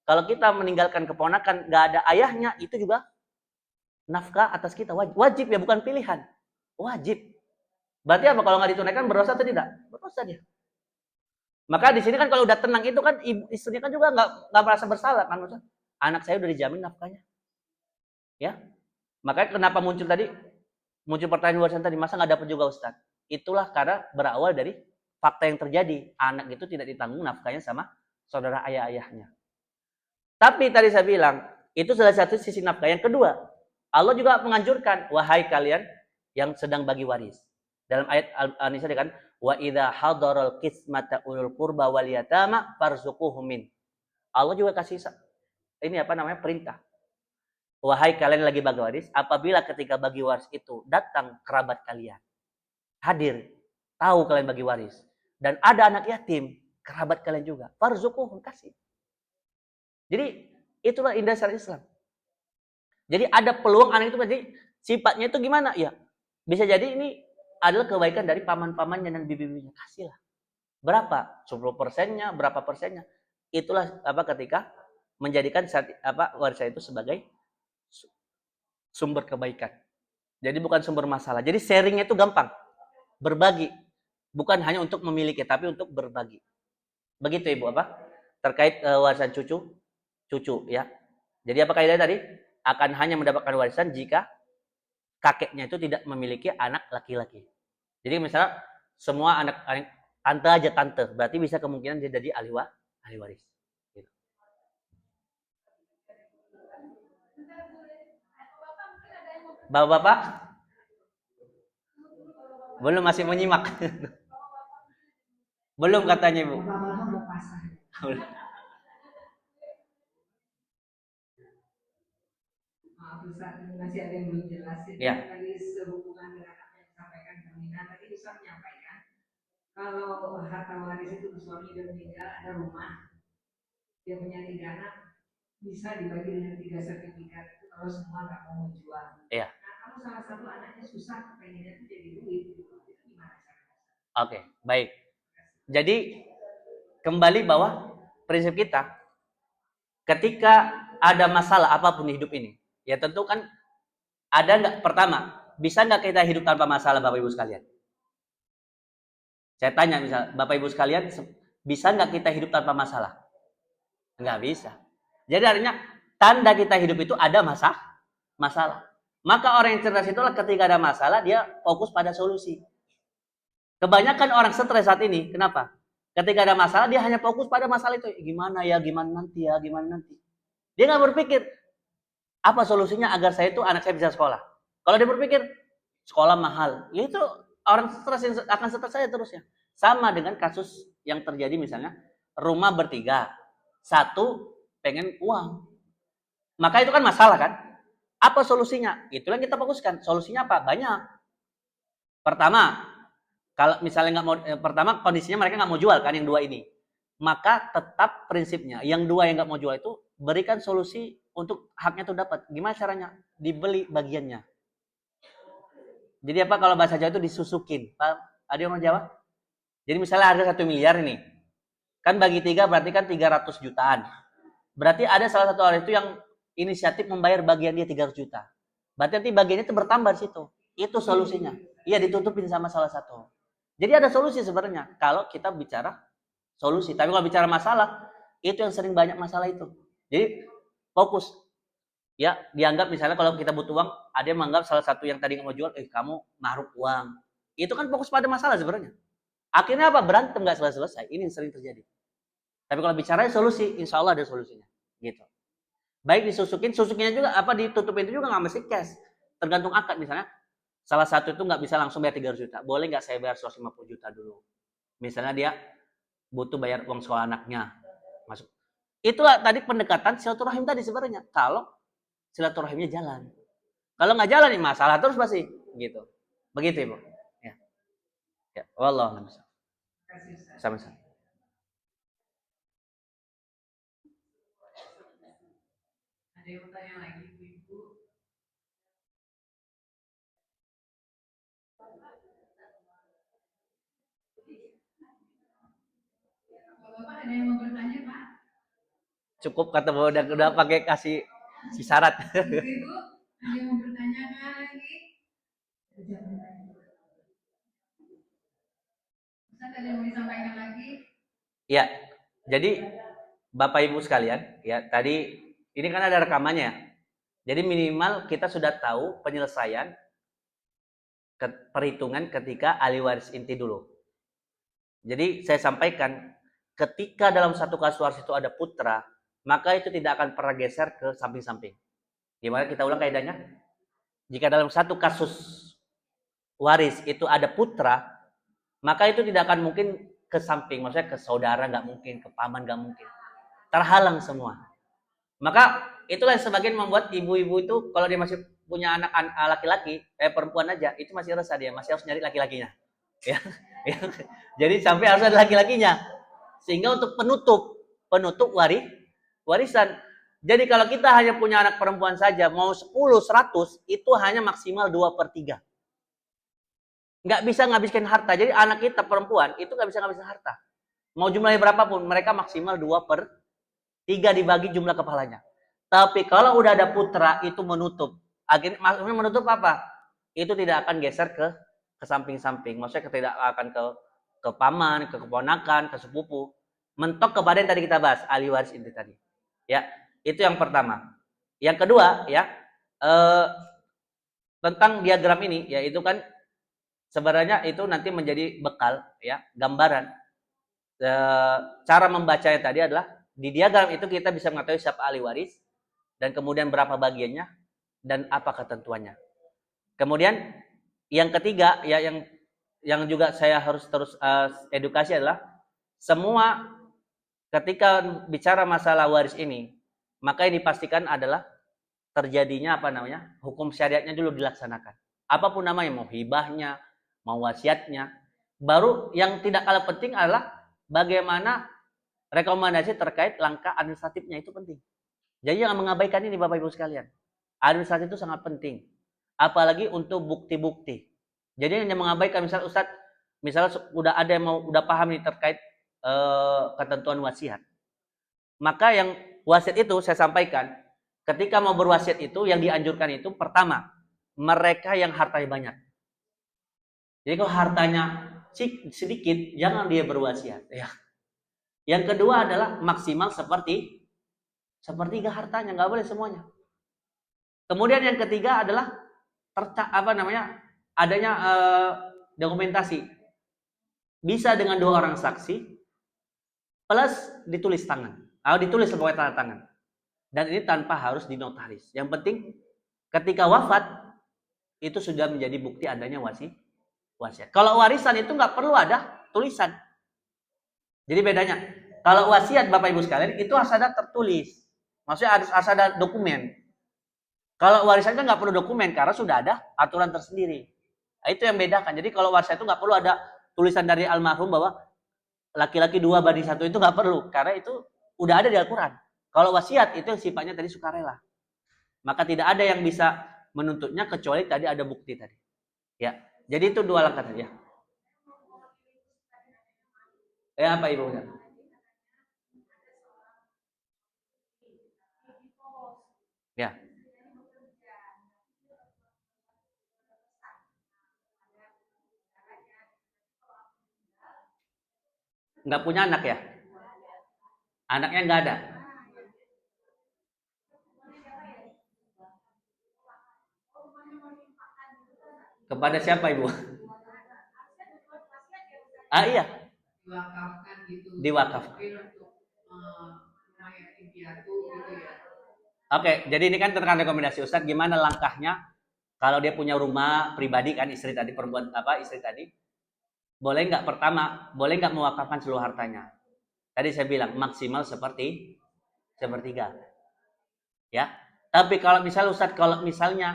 Kalau kita meninggalkan keponakan nggak ada ayahnya, itu juga nafkah atas kita wajib ya, bukan pilihan. Wajib. Berarti apa kalau nggak ditunaikan berdosa atau tidak? Berdosa dia. Maka di sini kan kalau udah tenang itu kan istrinya kan juga nggak merasa bersalah kan, maksudnya anak saya udah dijamin nafkahnya. Ya, makanya kenapa muncul pertanyaan warisan tadi, masa nggak dapat juga Ustaz? Itulah karena berawal dari fakta yang terjadi, anak itu tidak ditanggung nafkahnya sama saudara ayah-ayahnya. Tapi tadi saya bilang, itu salah satu sisi nafkah. Yang kedua, Allah juga menganjurkan, wahai kalian yang sedang bagi waris. Dalam ayat Al-Nisa kan, wa idza hadaral qismata ulul qurba wal yatama farzuquhum min. Allah juga kasih ini perintah. Wahai kalian yang lagi bagi waris, apabila ketika bagi waris itu datang kerabat kalian, hadir, tahu kalian bagi waris, dan ada anak yatim, kerabat kalian juga, farzuquhum, kasih. Jadi itulah indah syariat Islam. Jadi ada peluang anak itu, jadi sifatnya itu gimana? Ya, bisa jadi ini adalah kebaikan dari paman-pamannya dan bibi-bibinya. Kasihlah. Berapa? 10%-nya, berapa persennya? Itulah ketika menjadikan warisan itu sebagai sumber kebaikan. Jadi bukan sumber masalah. Jadi sharingnya itu gampang. Berbagi. Bukan hanya untuk memiliki, tapi untuk berbagi. Begitu Ibu terkait warisan cucu ya. Jadi apa kaidahnya tadi? Akan hanya mendapatkan warisan jika kakeknya itu tidak memiliki anak laki-laki. Jadi misalnya semua anak tante aja tante, berarti bisa kemungkinan dia jadi ahli waris. Gitu. Bapak-bapak? Belum, masih menyimak. Belum katanya Ibu. Masih ada yang belum jelasin. Ya. Tadi sehubungan dengan apa yang disampaikan Kamina, tadi bisa menyampaikan kalau harta waris itu suami sudah meninggal, ada rumah, dia punya 3 anak, bisa dibagi dengan 3 sertifikat itu kalau semua nggak mau menjual. Iya. Nah kalau salah satu anaknya susah, pengennya itu jadi duit, itu gimana caranya? Oke, baik. Jadi kembali bahwa prinsip kita, ketika ada masalah apapun di hidup ini, ya tentu kan ada nggak, pertama, bisa nggak kita hidup tanpa masalah Bapak Ibu sekalian? Saya tanya misal, Bapak Ibu sekalian, bisa nggak kita hidup tanpa masalah? Nggak bisa. Jadi artinya tanda kita hidup itu ada masalah. Maka orang yang cerdas itulah ketika ada masalah dia fokus pada solusi. Kebanyakan orang stres saat ini, kenapa? Ketika ada masalah dia hanya fokus pada masalah itu. Gimana ya, gimana nanti ya, gimana nanti. Dia nggak berpikir apa solusinya agar saya itu anak saya bisa sekolah. Kalau dia berpikir sekolah mahal, ya itu orang stres yang akan stres saya terusnya. Sama dengan kasus yang terjadi misalnya rumah bertiga, satu pengen uang, maka itu kan masalah kan? Apa solusinya? Itulah yang kita fokuskan. Solusinya apa? Banyak. Pertama, kalau misalnya nggak mau, pertama kondisinya mereka nggak mau jual kan yang dua ini, maka tetap prinsipnya yang dua yang nggak mau jual itu berikan solusi untuk haknya itu dapat. Gimana caranya? Dibeli bagiannya. Jadi apa kalau bahasa Jawa itu disusukin? Pak, ada orang Jawa? Jadi misalnya harga 1 miliar ini, kan bagi 3 berarti kan 300 jutaan. Berarti ada salah satu orang itu yang inisiatif membayar bagian dia 300 juta. Berarti nanti bagiannya itu bertambah di situ. Itu solusinya. Iya, ditutupin sama salah satu. Jadi ada solusi sebenarnya kalau kita bicara solusi. Tapi kalau bicara masalah, itu yang sering banyak masalah itu. Jadi fokus. Ya, dianggap misalnya kalau kita butuh uang, ada yang menganggap salah satu yang tadi nggak mau jual, kamu naruh uang. Itu kan fokus pada masalah sebenarnya. Akhirnya apa? Berantem nggak selesai-selesai. Ini yang sering terjadi. Tapi kalau bicara solusi, insya Allah ada solusinya. Gitu. Baik disusukin, susukinnya juga apa ditutupin itu juga nggak mesti cash. Tergantung akad misalnya. Salah satu itu nggak bisa langsung bayar 300 juta. Boleh nggak saya bayar 150 juta dulu? Misalnya dia butuh bayar uang sekolah anaknya. Masuk. Itulah tadi pendekatan silaturahim tadi sebenarnya. Kalau silaturahimnya jalan. Kalau nggak jalan nih masalah terus pasti gitu. Begitu Ibu. Ya. Ya, wallahu a'lam. Sama-sama. Ada yang bertanya lagi, Ibu? Bapak ada yang mau bertanya, Pak? Cukup kata udah pakai kasih si syarat. Ibu, ada yang mau bertanya lagi? Ustaz, ada yang mau disampaikan lagi? Ya, jadi Bapak Ibu sekalian, ya tadi ini kan ada rekamannya. Jadi minimal kita sudah tahu penyelesaian perhitungan ketika ahli waris inti dulu. Jadi saya sampaikan, ketika dalam satu kasus waris itu ada putra, maka itu tidak akan pernah geser ke samping-samping. Gimana kita ulang kaidahnya? Jika dalam satu kasus waris itu ada putra, maka itu tidak akan mungkin ke samping, maksudnya ke saudara nggak mungkin, ke paman nggak mungkin, terhalang semua. Maka itulah yang sebagian membuat ibu-ibu itu kalau dia masih punya anak laki-laki, perempuan aja, itu masih resah dia, masih harus nyari laki-lakinya. Ya, ya. Jadi sampai harus ada laki-lakinya. Sehingga untuk penutup warisan. Jadi kalau kita hanya punya anak perempuan saja, mau 10, 100, itu hanya maksimal 2/3. Nggak bisa ngabiskan harta. Jadi anak kita perempuan itu nggak bisa ngabisin harta. Mau jumlahnya berapapun, mereka maksimal 2/3 dibagi jumlah kepalanya. Tapi kalau udah ada putra, itu menutup. Akhirnya maksudnya menutup apa? Itu tidak akan geser ke samping-samping. Maksudnya tidak akan ke paman, ke keponakan, ke sepupu. Mentok kepada yang tadi kita bahas, ahli waris inti tadi. Ya, itu yang pertama. Yang kedua, ya, tentang diagram ini, yaitu kan sebenarnya itu nanti menjadi bekal, ya, gambaran. Cara membacanya tadi adalah di diagram itu kita bisa mengetahui siapa ahli waris dan kemudian berapa bagiannya dan apa ketentuannya. Kemudian yang ketiga, ya, yang juga saya harus terus edukasi adalah semua ketika bicara masalah waris ini, maka yang dipastikan adalah terjadinya apa namanya, hukum syariatnya dulu dilaksanakan. Apapun namanya, mau hibahnya, mau wasiatnya. Baru yang tidak kalah penting adalah bagaimana rekomendasi terkait langkah administratifnya, itu penting. Jadi jangan mengabaikan ini Bapak Ibu sekalian. Administratif itu sangat penting. Apalagi untuk bukti-bukti. Jadi hanya mengabaikan, misalnya Ustadz, misalnya udah ada yang udah paham nih terkait ketentuan wasiat. Maka yang wasiat itu saya sampaikan, ketika mau berwasiat itu yang dianjurkan itu pertama, mereka yang hartanya banyak. Jadi kalau hartanya sedikit, jangan dia berwasiat. Ya. Yang kedua adalah maksimal seperti sepertiga hartanya, nggak boleh semuanya. Kemudian yang ketiga adalah adanya dokumentasi. Bisa dengan 2 orang saksi plus ditulis tangan. Ditulis sebagai tanda tangan. Dan ini tanpa harus dinotaris. Yang penting ketika wafat itu sudah menjadi bukti adanya wasiat. Kalau warisan itu nggak perlu ada tulisan. Jadi bedanya, kalau wasiat Bapak Ibu sekalian itu harus ada tertulis. Maksudnya harus ada dokumen. Kalau warisan kan nggak perlu dokumen karena sudah ada aturan tersendiri. Nah, itu yang bedakan. Jadi kalau warisan itu nggak perlu ada tulisan dari almarhum bahwa laki-laki 2:1 itu nggak perlu karena itu udah ada di Al-Quran. Kalau wasiat itu yang sifatnya tadi sukarela. Maka tidak ada yang bisa menuntutnya kecuali tadi ada bukti tadi. Ya. Jadi itu 2 langkah tadi ya. Apa Ibu? Ya. Nggak punya anak ya? Anaknya nggak ada. Kepada siapa Ibu? Iya. Diwakafkan gitu. Diwakafkan. Untuk rumah yatim piatu gitu ya. Oke, jadi ini kan tentang rekomendasi Ustadz gimana langkahnya kalau dia punya rumah pribadi kan istri tadi istri tadi boleh nggak mewakafkan seluruh hartanya? Tadi saya bilang maksimal sepertiga. Ya. Tapi kalau misalnya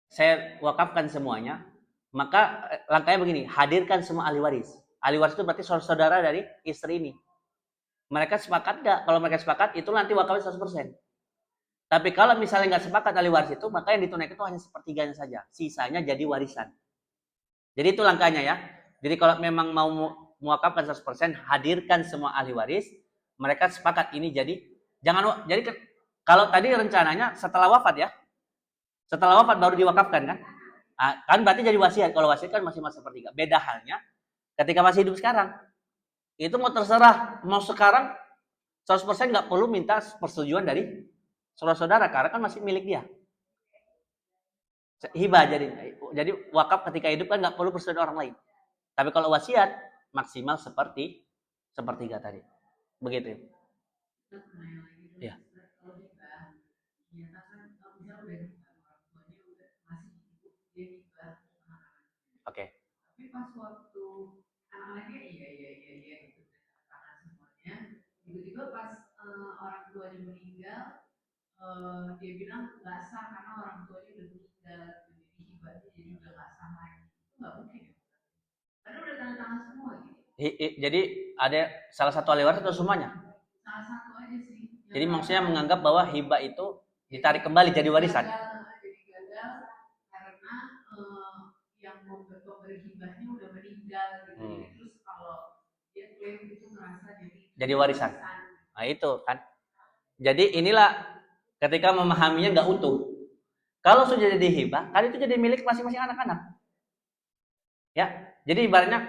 saya wakafkan semuanya, maka langkahnya begini, hadirkan semua ahli waris. Ahli waris itu berarti saudara dari istri ini. Mereka sepakat nggak? Kalau mereka sepakat, itu nanti wakafnya 100%. Tapi kalau misalnya nggak sepakat ahli waris itu, maka yang ditunaikan itu hanya sepertiganya saja. Sisanya jadi warisan. Jadi itu langkahnya ya. Jadi kalau memang mau mewakafkan 100%, hadirkan semua ahli waris. Mereka sepakat ini jadi kalau tadi rencananya setelah wafat ya. Setelah wafat baru diwakafkan kan? Kan berarti jadi wasiat. Kalau wasiat kan masih masa sepertiga. Beda halnya ketika masih hidup sekarang. Itu mau terserah. Mau sekarang 100% nggak perlu minta persetujuan dari saudara-saudara. Karena kan masih milik dia. Hibah jadi wakaf ketika hidup kan nggak perlu persetujuan orang lain. Tapi kalau wasiat maksimal sepertiga tadi. Begitu. Ya. Oke. Tapi pas waktu anak-anaknya iya itu tangan semuanya. Tiba-tiba pas orang tuanya meninggal, dia bilang nggak sah karena orang tuanya udah meninggal. Jadi hibahnya jadi udah nggak sah lagi. Itu nggak mungkin ya. Karena udah tanda tangan semua gitu. Jadi ada salah satu ahli waris atau semuanya? Salah satu aja sih. Jadi maksudnya menganggap bahwa hibah itu ditarik kembali jadi warisan. Jadi gagal karena yang memberi hibahnya udah meninggal gitu. Terus kalau dia klaim itu ngerasa jadi warisan. Nah itu kan. Jadi inilah ketika memahaminya nggak utuh. Kalau sudah jadi hibah, kan itu jadi milik masing-masing anak-anak. Ya, jadi ibaratnya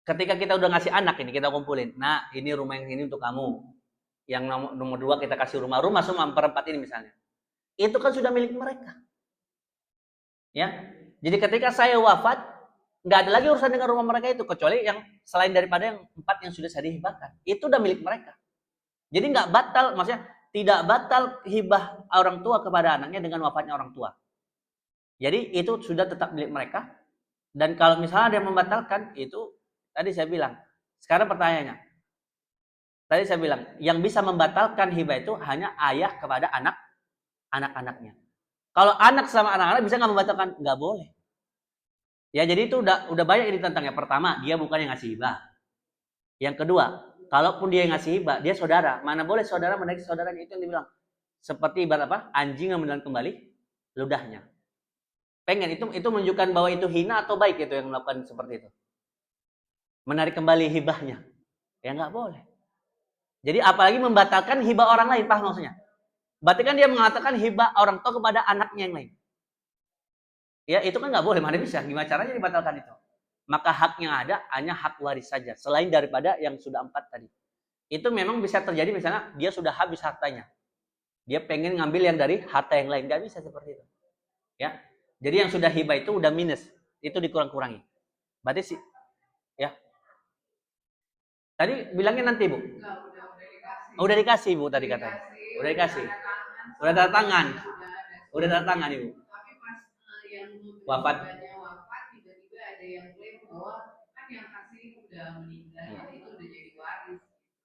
ketika kita udah ngasih anak ini kita kumpulin. Nah, ini rumah yang ini untuk kamu. Yang nomor 2 kita kasih rumah semua 4 ini misalnya. Itu kan sudah milik mereka. Ya. Jadi ketika saya wafat, nggak ada lagi urusan dengan rumah mereka itu kecuali yang selain daripada yang 4 yang sudah saya hibahkan. Itu udah milik mereka. Jadi nggak batal, maksudnya tidak batal hibah orang tua kepada anaknya dengan wafatnya orang tua. Jadi itu sudah tetap milik mereka. Dan kalau misalnya ada yang membatalkan, itu tadi saya bilang. Sekarang pertanyaannya. Tadi saya bilang, yang bisa membatalkan hibah itu hanya ayah kepada anak-anaknya. Kalau anak sama anak-anak bisa nggak membatalkan? Nggak boleh. Ya jadi itu udah banyak ini tentangnya. Pertama, dia bukan yang ngasih hibah. Yang kedua, kalaupun dia yang ngasih hibah, dia saudara. Mana boleh saudara menaiki saudaranya, itu yang dibilang. Seperti ibarat apa? Anjing yang menelan kembali ludahnya. Pengen itu menunjukkan bahwa itu hina atau baik itu yang melakukan seperti itu. Menarik kembali hibahnya. Ya nggak boleh. Jadi apalagi membatalkan hibah orang lain, paham maksudnya? Berarti kan dia mengatakan hibah orang tua kepada anaknya yang lain. Ya itu kan nggak boleh, mana bisa? Gimana caranya dibatalkan itu? Maka hak yang ada hanya hak waris saja, selain daripada yang sudah 4 tadi. itu memang bisa terjadi misalnya dia sudah habis hartanya. Dia pengen ngambil yang dari harta yang lain, nggak bisa seperti itu. Ya. Jadi yang sudah hibah itu udah minus, itu dikurang-kurangi. Berarti sih ya. Tadi bilangnya nanti, Bu. Udah dikasih, Bu, tadi katanya. Udah dikasih. Udah tanda tangan. Udah tanda tangan, Ibu. Tapi pas yang Wafat. tiba-tiba ada yang klaim bahwa kan yang kasih udah meninggal, jadi itu udah jadi waris.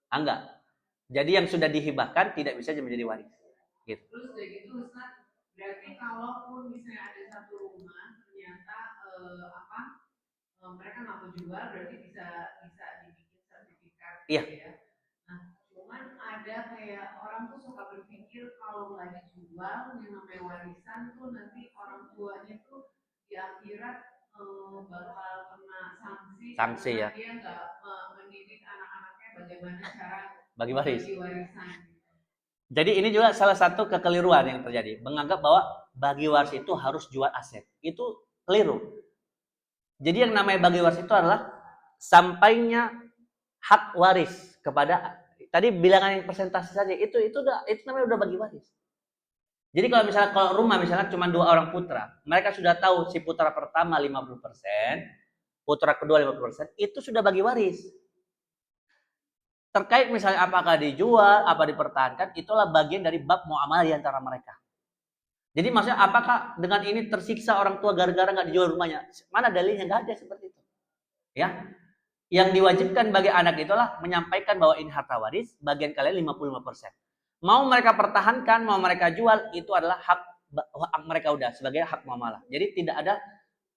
Enggak. Jadi yang sudah dihibahkan tidak bisa menjadi waris. Gitu. Terus udah gitu Ustaz, berarti kalaupun misalnya ada satu rumah ternyata mereka nggak mau jual, berarti bisa dibikin sertifikat. Iya. Gitu ya. Nah, cuman ada kayak orang tuh suka berpikir kalau nggak dijual yang namanya warisan tuh nanti orang tuanya tuh di akhirat bakal kena sanksi ya. Dia nggak mendidik anak-anaknya bagaimana cara bagi waris. warisan. Jadi ini juga salah satu kekeliruan yang terjadi, menganggap bahwa bagi waris itu harus jual aset. Itu keliru. Jadi yang namanya bagi waris itu adalah sampainya hak waris kepada, tadi bilangan yang persentase saja, itu namanya udah bagi waris. Jadi kalau rumah misalnya cuma 2 orang putra, mereka sudah tahu si putra pertama 50%, putra kedua 50%, itu sudah bagi waris. Terkait misalnya apakah dijual, apa dipertahankan, itulah bagian dari bab muamalah di antara mereka. Jadi maksudnya apakah dengan ini tersiksa orang tua gara-gara nggak dijual rumahnya? Mana dalilnya? Nggak ada seperti itu. Ya, yang diwajibkan bagi anak itulah menyampaikan bahwa ini harta waris, bagian kalian 55%. Mau mereka pertahankan, mau mereka jual, itu adalah hak mereka udah sebagai hak muamalah. Jadi tidak ada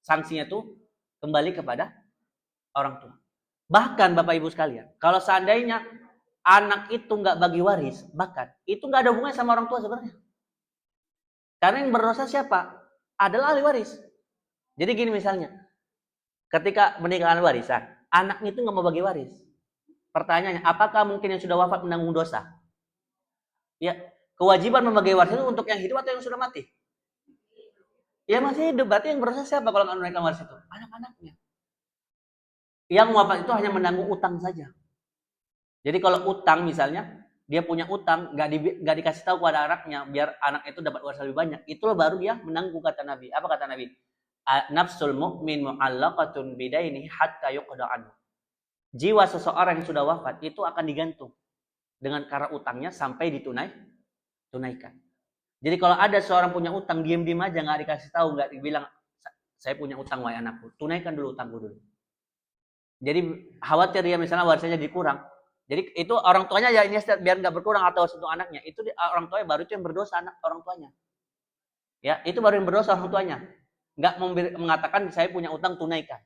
sanksinya tuh kembali kepada orang tua. Bahkan Bapak Ibu sekalian, kalau seandainya anak itu nggak bagi waris, bahkan itu nggak ada hubungannya sama orang tua sebenarnya. Karena yang berdosa siapa? Adalah ahli waris. Jadi gini misalnya, ketika meninggalkan warisan, anaknya itu nggak mau bagi waris. Pertanyaannya, apakah mungkin yang sudah wafat menanggung dosa? Ya, kewajiban membagi waris itu untuk yang hidup atau yang sudah mati? Ya masih hidup, berarti yang berdosa siapa kalau nggak menunaikan waris itu? Anak-anaknya. Yang wafat itu hanya menanggung utang saja. Jadi kalau utang misalnya, dia punya utang, nggak dikasih tahu kepada anaknya, biar anak itu dapat waris lebih banyak. Itulah baru dia menanggung, kata Nabi. Apa kata Nabi? Nafsul mu'min mu'allaqatun bidaini hatta yuqda anhu. Jiwa seseorang yang sudah wafat itu akan digantung dengan cara utangnya sampai tunaikan. Jadi kalau ada seorang punya utang, diam-diam aja, nggak dikasih tahu, nggak dibilang, saya punya utang wahai anakku, tunaikan dulu utangku dulu. Jadi khawatir dia misalnya warisannya dikurang. Jadi itu orang tuanya ya ini biar nggak berkurang atau untuk anaknya. Itu orang tuanya baru itu yang berdosa, orang tuanya. Ya, itu baru yang berdosa orang tuanya. Nggak mengatakan saya punya utang, tunaikan.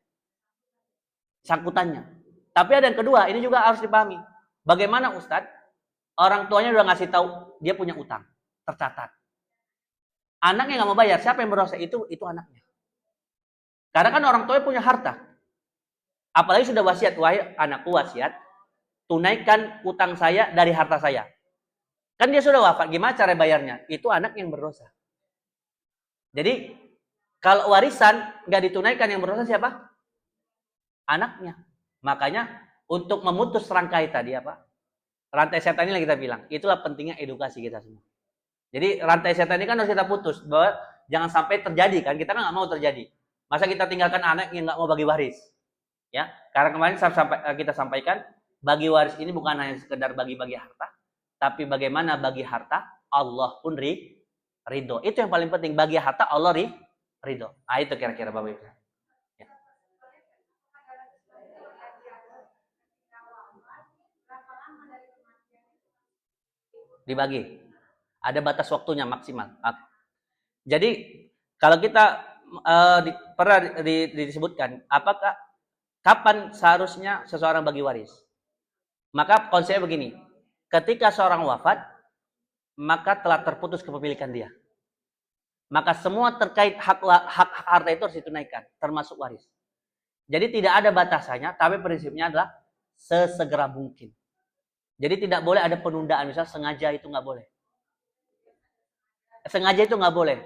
Sangkutannya. Tapi ada yang kedua, ini juga harus dipahami. Bagaimana Ustadz? Orang tuanya udah ngasih tahu dia punya utang, tercatat. Anaknya nggak mau bayar, siapa yang berdosa? Itu anaknya. Karena kan orang tuanya punya harta. Apalagi sudah wasiat, wahai anakku wasiat, tunaikan utang saya dari harta saya. Kan dia sudah wafat, gimana cara bayarnya? Itu anak yang berdosa. Jadi kalau warisan nggak ditunaikan, yang berdosa siapa? Anaknya. Makanya untuk memutus rangkai tadi apa? Rantai setan ini yang kita bilang. Itulah pentingnya edukasi kita semua. Jadi rantai setan ini kan harus kita putus, bahwa jangan sampai terjadi kan? Kita kan nggak mau terjadi. Masa kita tinggalkan anak yang nggak mau bagi waris? Ya, karena kemarin kita sampaikan bagi waris ini bukan hanya sekedar bagi-bagi harta, tapi bagaimana bagi harta Allah pun ridho. Itu yang paling penting, bagi harta Allah ridho. Ah itu kira-kira Bapak Ibu. Ya. Dibagi. Ada batas waktunya maksimal. Jadi kalau kita pernah disebutkan, kapan seharusnya seseorang bagi waris? Maka konsepnya begini, ketika seorang wafat, maka telah terputus kepemilikan dia. Maka semua terkait hak harta itu harus ditunaikan, termasuk waris. Jadi tidak ada batasannya, tapi prinsipnya adalah sesegera mungkin. Jadi tidak boleh ada penundaan, misalnya sengaja itu nggak boleh. Sengaja itu nggak boleh.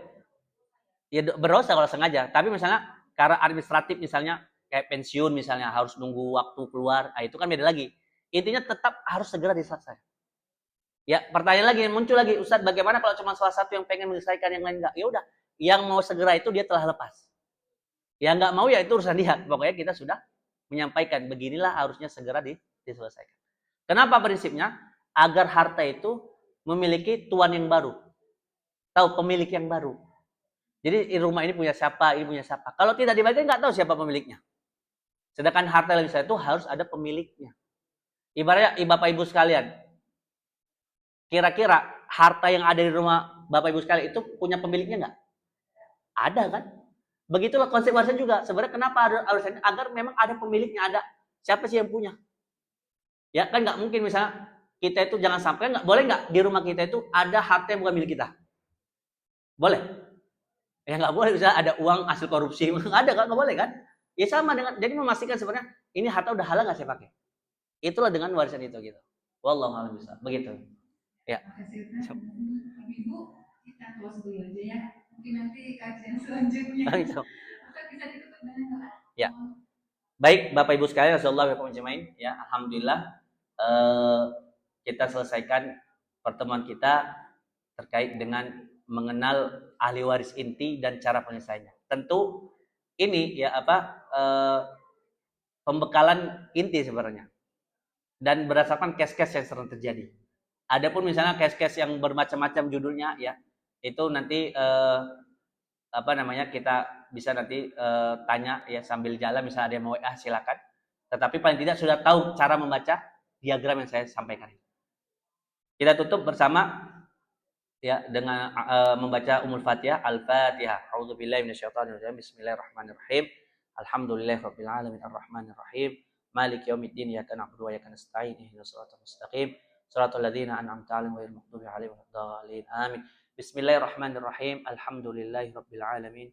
Ya berdosa kalau sengaja, tapi misalnya karena administratif misalnya, kayak pensiun misalnya harus nunggu waktu keluar, itu kan beda lagi. Intinya tetap harus segera diselesaikan. Ya, pertanyaan lagi muncul lagi, Ustadz, bagaimana kalau cuma salah satu yang pengen menyelesaikan, yang lain enggak? Ya udah, yang mau segera itu dia telah lepas. Yang enggak mau ya itu urusan dia. Pokoknya kita sudah menyampaikan beginilah harusnya segera diselesaikan. Kenapa prinsipnya? Agar harta itu memiliki tuan yang baru. Tahu pemilik yang baru. Jadi rumah ini punya siapa, ini punya siapa. Kalau tidak dibagi nggak tahu siapa pemiliknya. Sedangkan harta yang besar itu harus ada pemiliknya. Ibaratnya Bapak Ibu sekalian, kira-kira harta yang ada di rumah Bapak Ibu sekalian itu punya pemiliknya nggak? Ada kan? Begitulah konsekuensinya juga. Sebenarnya kenapa harusnya agar memang ada pemiliknya, ada siapa sih yang punya? Ya kan nggak mungkin misalnya kita itu jangan sampai nggak boleh nggak di rumah kita itu ada harta yang bukan milik kita? Boleh? Ya nggak boleh. Misalnya ada uang hasil korupsi, nggak ada kan? Nggak boleh kan? Ya sama dengan jadi memastikan sebenarnya ini harta udah halal nggak saya pakai? Itulah dengan warisan itu gitu. Wallahu a'lam bishawab. Begitu. Ya. Ibu, kita close dulu aja ya. Mungkin nanti kajian selanjutnya. Bisa ditutup dengan doa. Ya. Baik, Bapak Ibu sekalian, Rasulullah ya, alhamdulillah kita selesaikan pertemuan kita terkait dengan mengenal ahli waris inti dan cara penyelesaiannya. Tentu ini ya pembekalan inti sebenarnya dan berdasarkan case-case yang sering terjadi. Adapun misalnya case-case yang bermacam-macam judulnya ya, itu nanti kita bisa nanti tanya ya sambil jalan, misalnya ada yang mau WA silakan. Tetapi paling tidak sudah tahu cara membaca diagram yang saya sampaikan. Kita tutup bersama ya dengan membaca Ummul Fatihah, Al-Fatihah. A'udzubillahi minasyaitonirrajim. Bismillahirrahmanirrahim. Alhamdulillahirabbil alamin arrahmanir rahim. Maliki yaumiddin. Iyyaka na'budu wa iyyaka nasta'in. Ihdinas siratal mustaqim. Shiratal ladzina an'amta 'alaihim ghairil maghdubi 'alaihim waladdallin. Amin. Bismillahirrahmanirrahim. Alhamdulillahirabbil alamin.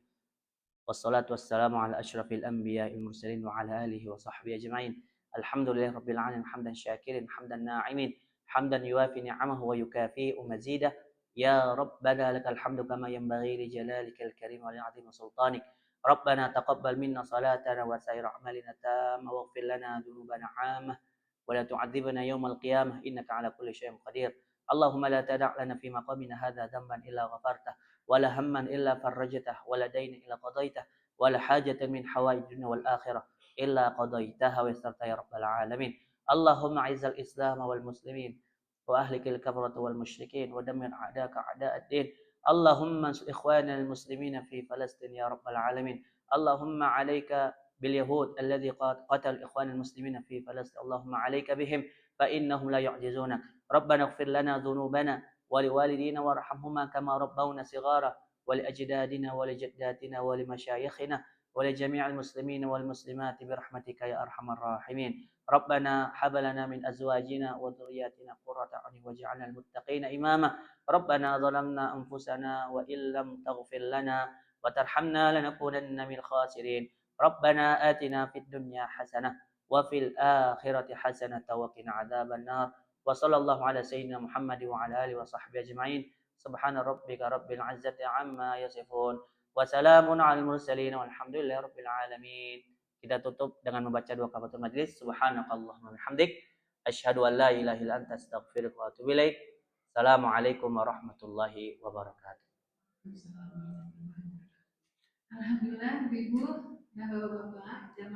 Wassalatu wassalamu ala asyrafil anbiya'il mursalin wa ala alihi wa sahbihi ajma'in. Alhamdulillahirabbil alamin hamdan syakirin hamdan na'imin hamdan yuwafi ni'amahu wa yukafi'u mazidah. Ya Rabbana lakal hamdu kama yanbaghi li jalalikal karim wa li'azimi sultanik. Rabbana taqabbal minna salatana wa sa'ir a'malina tamma waghfir lana dhunubana 'ammah wa la tu'adzibna yawmal qiyamah innaka 'ala kulli syai'in qadir. Allahumma la tada' lana fi maqamina hadza dhanban illa ghafartah ولا هما إلا فرجته ولا دين إلا قضيته ولا حاجة من حوائج الدنيا والآخرة إلا قضيتها ويسرتها يا رب العالمين. اللهم أعز الإسلام والمسلمين وأهلك الكفرة والمشركين ودمر أعداءك أعداء الدين. اللهم انصر إخواننا المسلمين في فلسطين يا رب العالمين. اللهم عليك باليهود الذي قتل إخوان المسلمين في فلسطين. اللهم عليك بهم فإنهم لا يعجزونك. ربنا اغفر لنا ذنوبنا ولوالدينا وارحمهما كما ربونا صغارا ولأجدادنا ولجداتنا ولمشايخنا ولجميع المسلمين والمسلمات برحمتك يا أرحم الراحمين. ربنا هب لنا من أزواجنا وذرياتنا قرة أعين واجعلنا المتقين إماما. ربنا ظلمنا أنفسنا وإن لم تغفر لنا وترحمنا لنكونن من الخاسرين. ربنا آتنا في الدنيا حسنة وفي الآخرة حسنة وقنا عذاب النار. وصلى الله على سيدنا محمد وعلى آله وصحبه أجمعين. سبحان ربك رب العزة عما يصفون وسلام على المرسلين والحمد لله رب العالمين. Kita tutup dengan membaca dua kafaratul majlis. Subhanakallahumma bihamdik asyhadu an la ilaha illa anta astaghfiruka wa atubu ilaik. Assalamualaikum warahmatullahi wabarakatuh. Alhamdulillah Ibu dan Bapak-bapak jamaah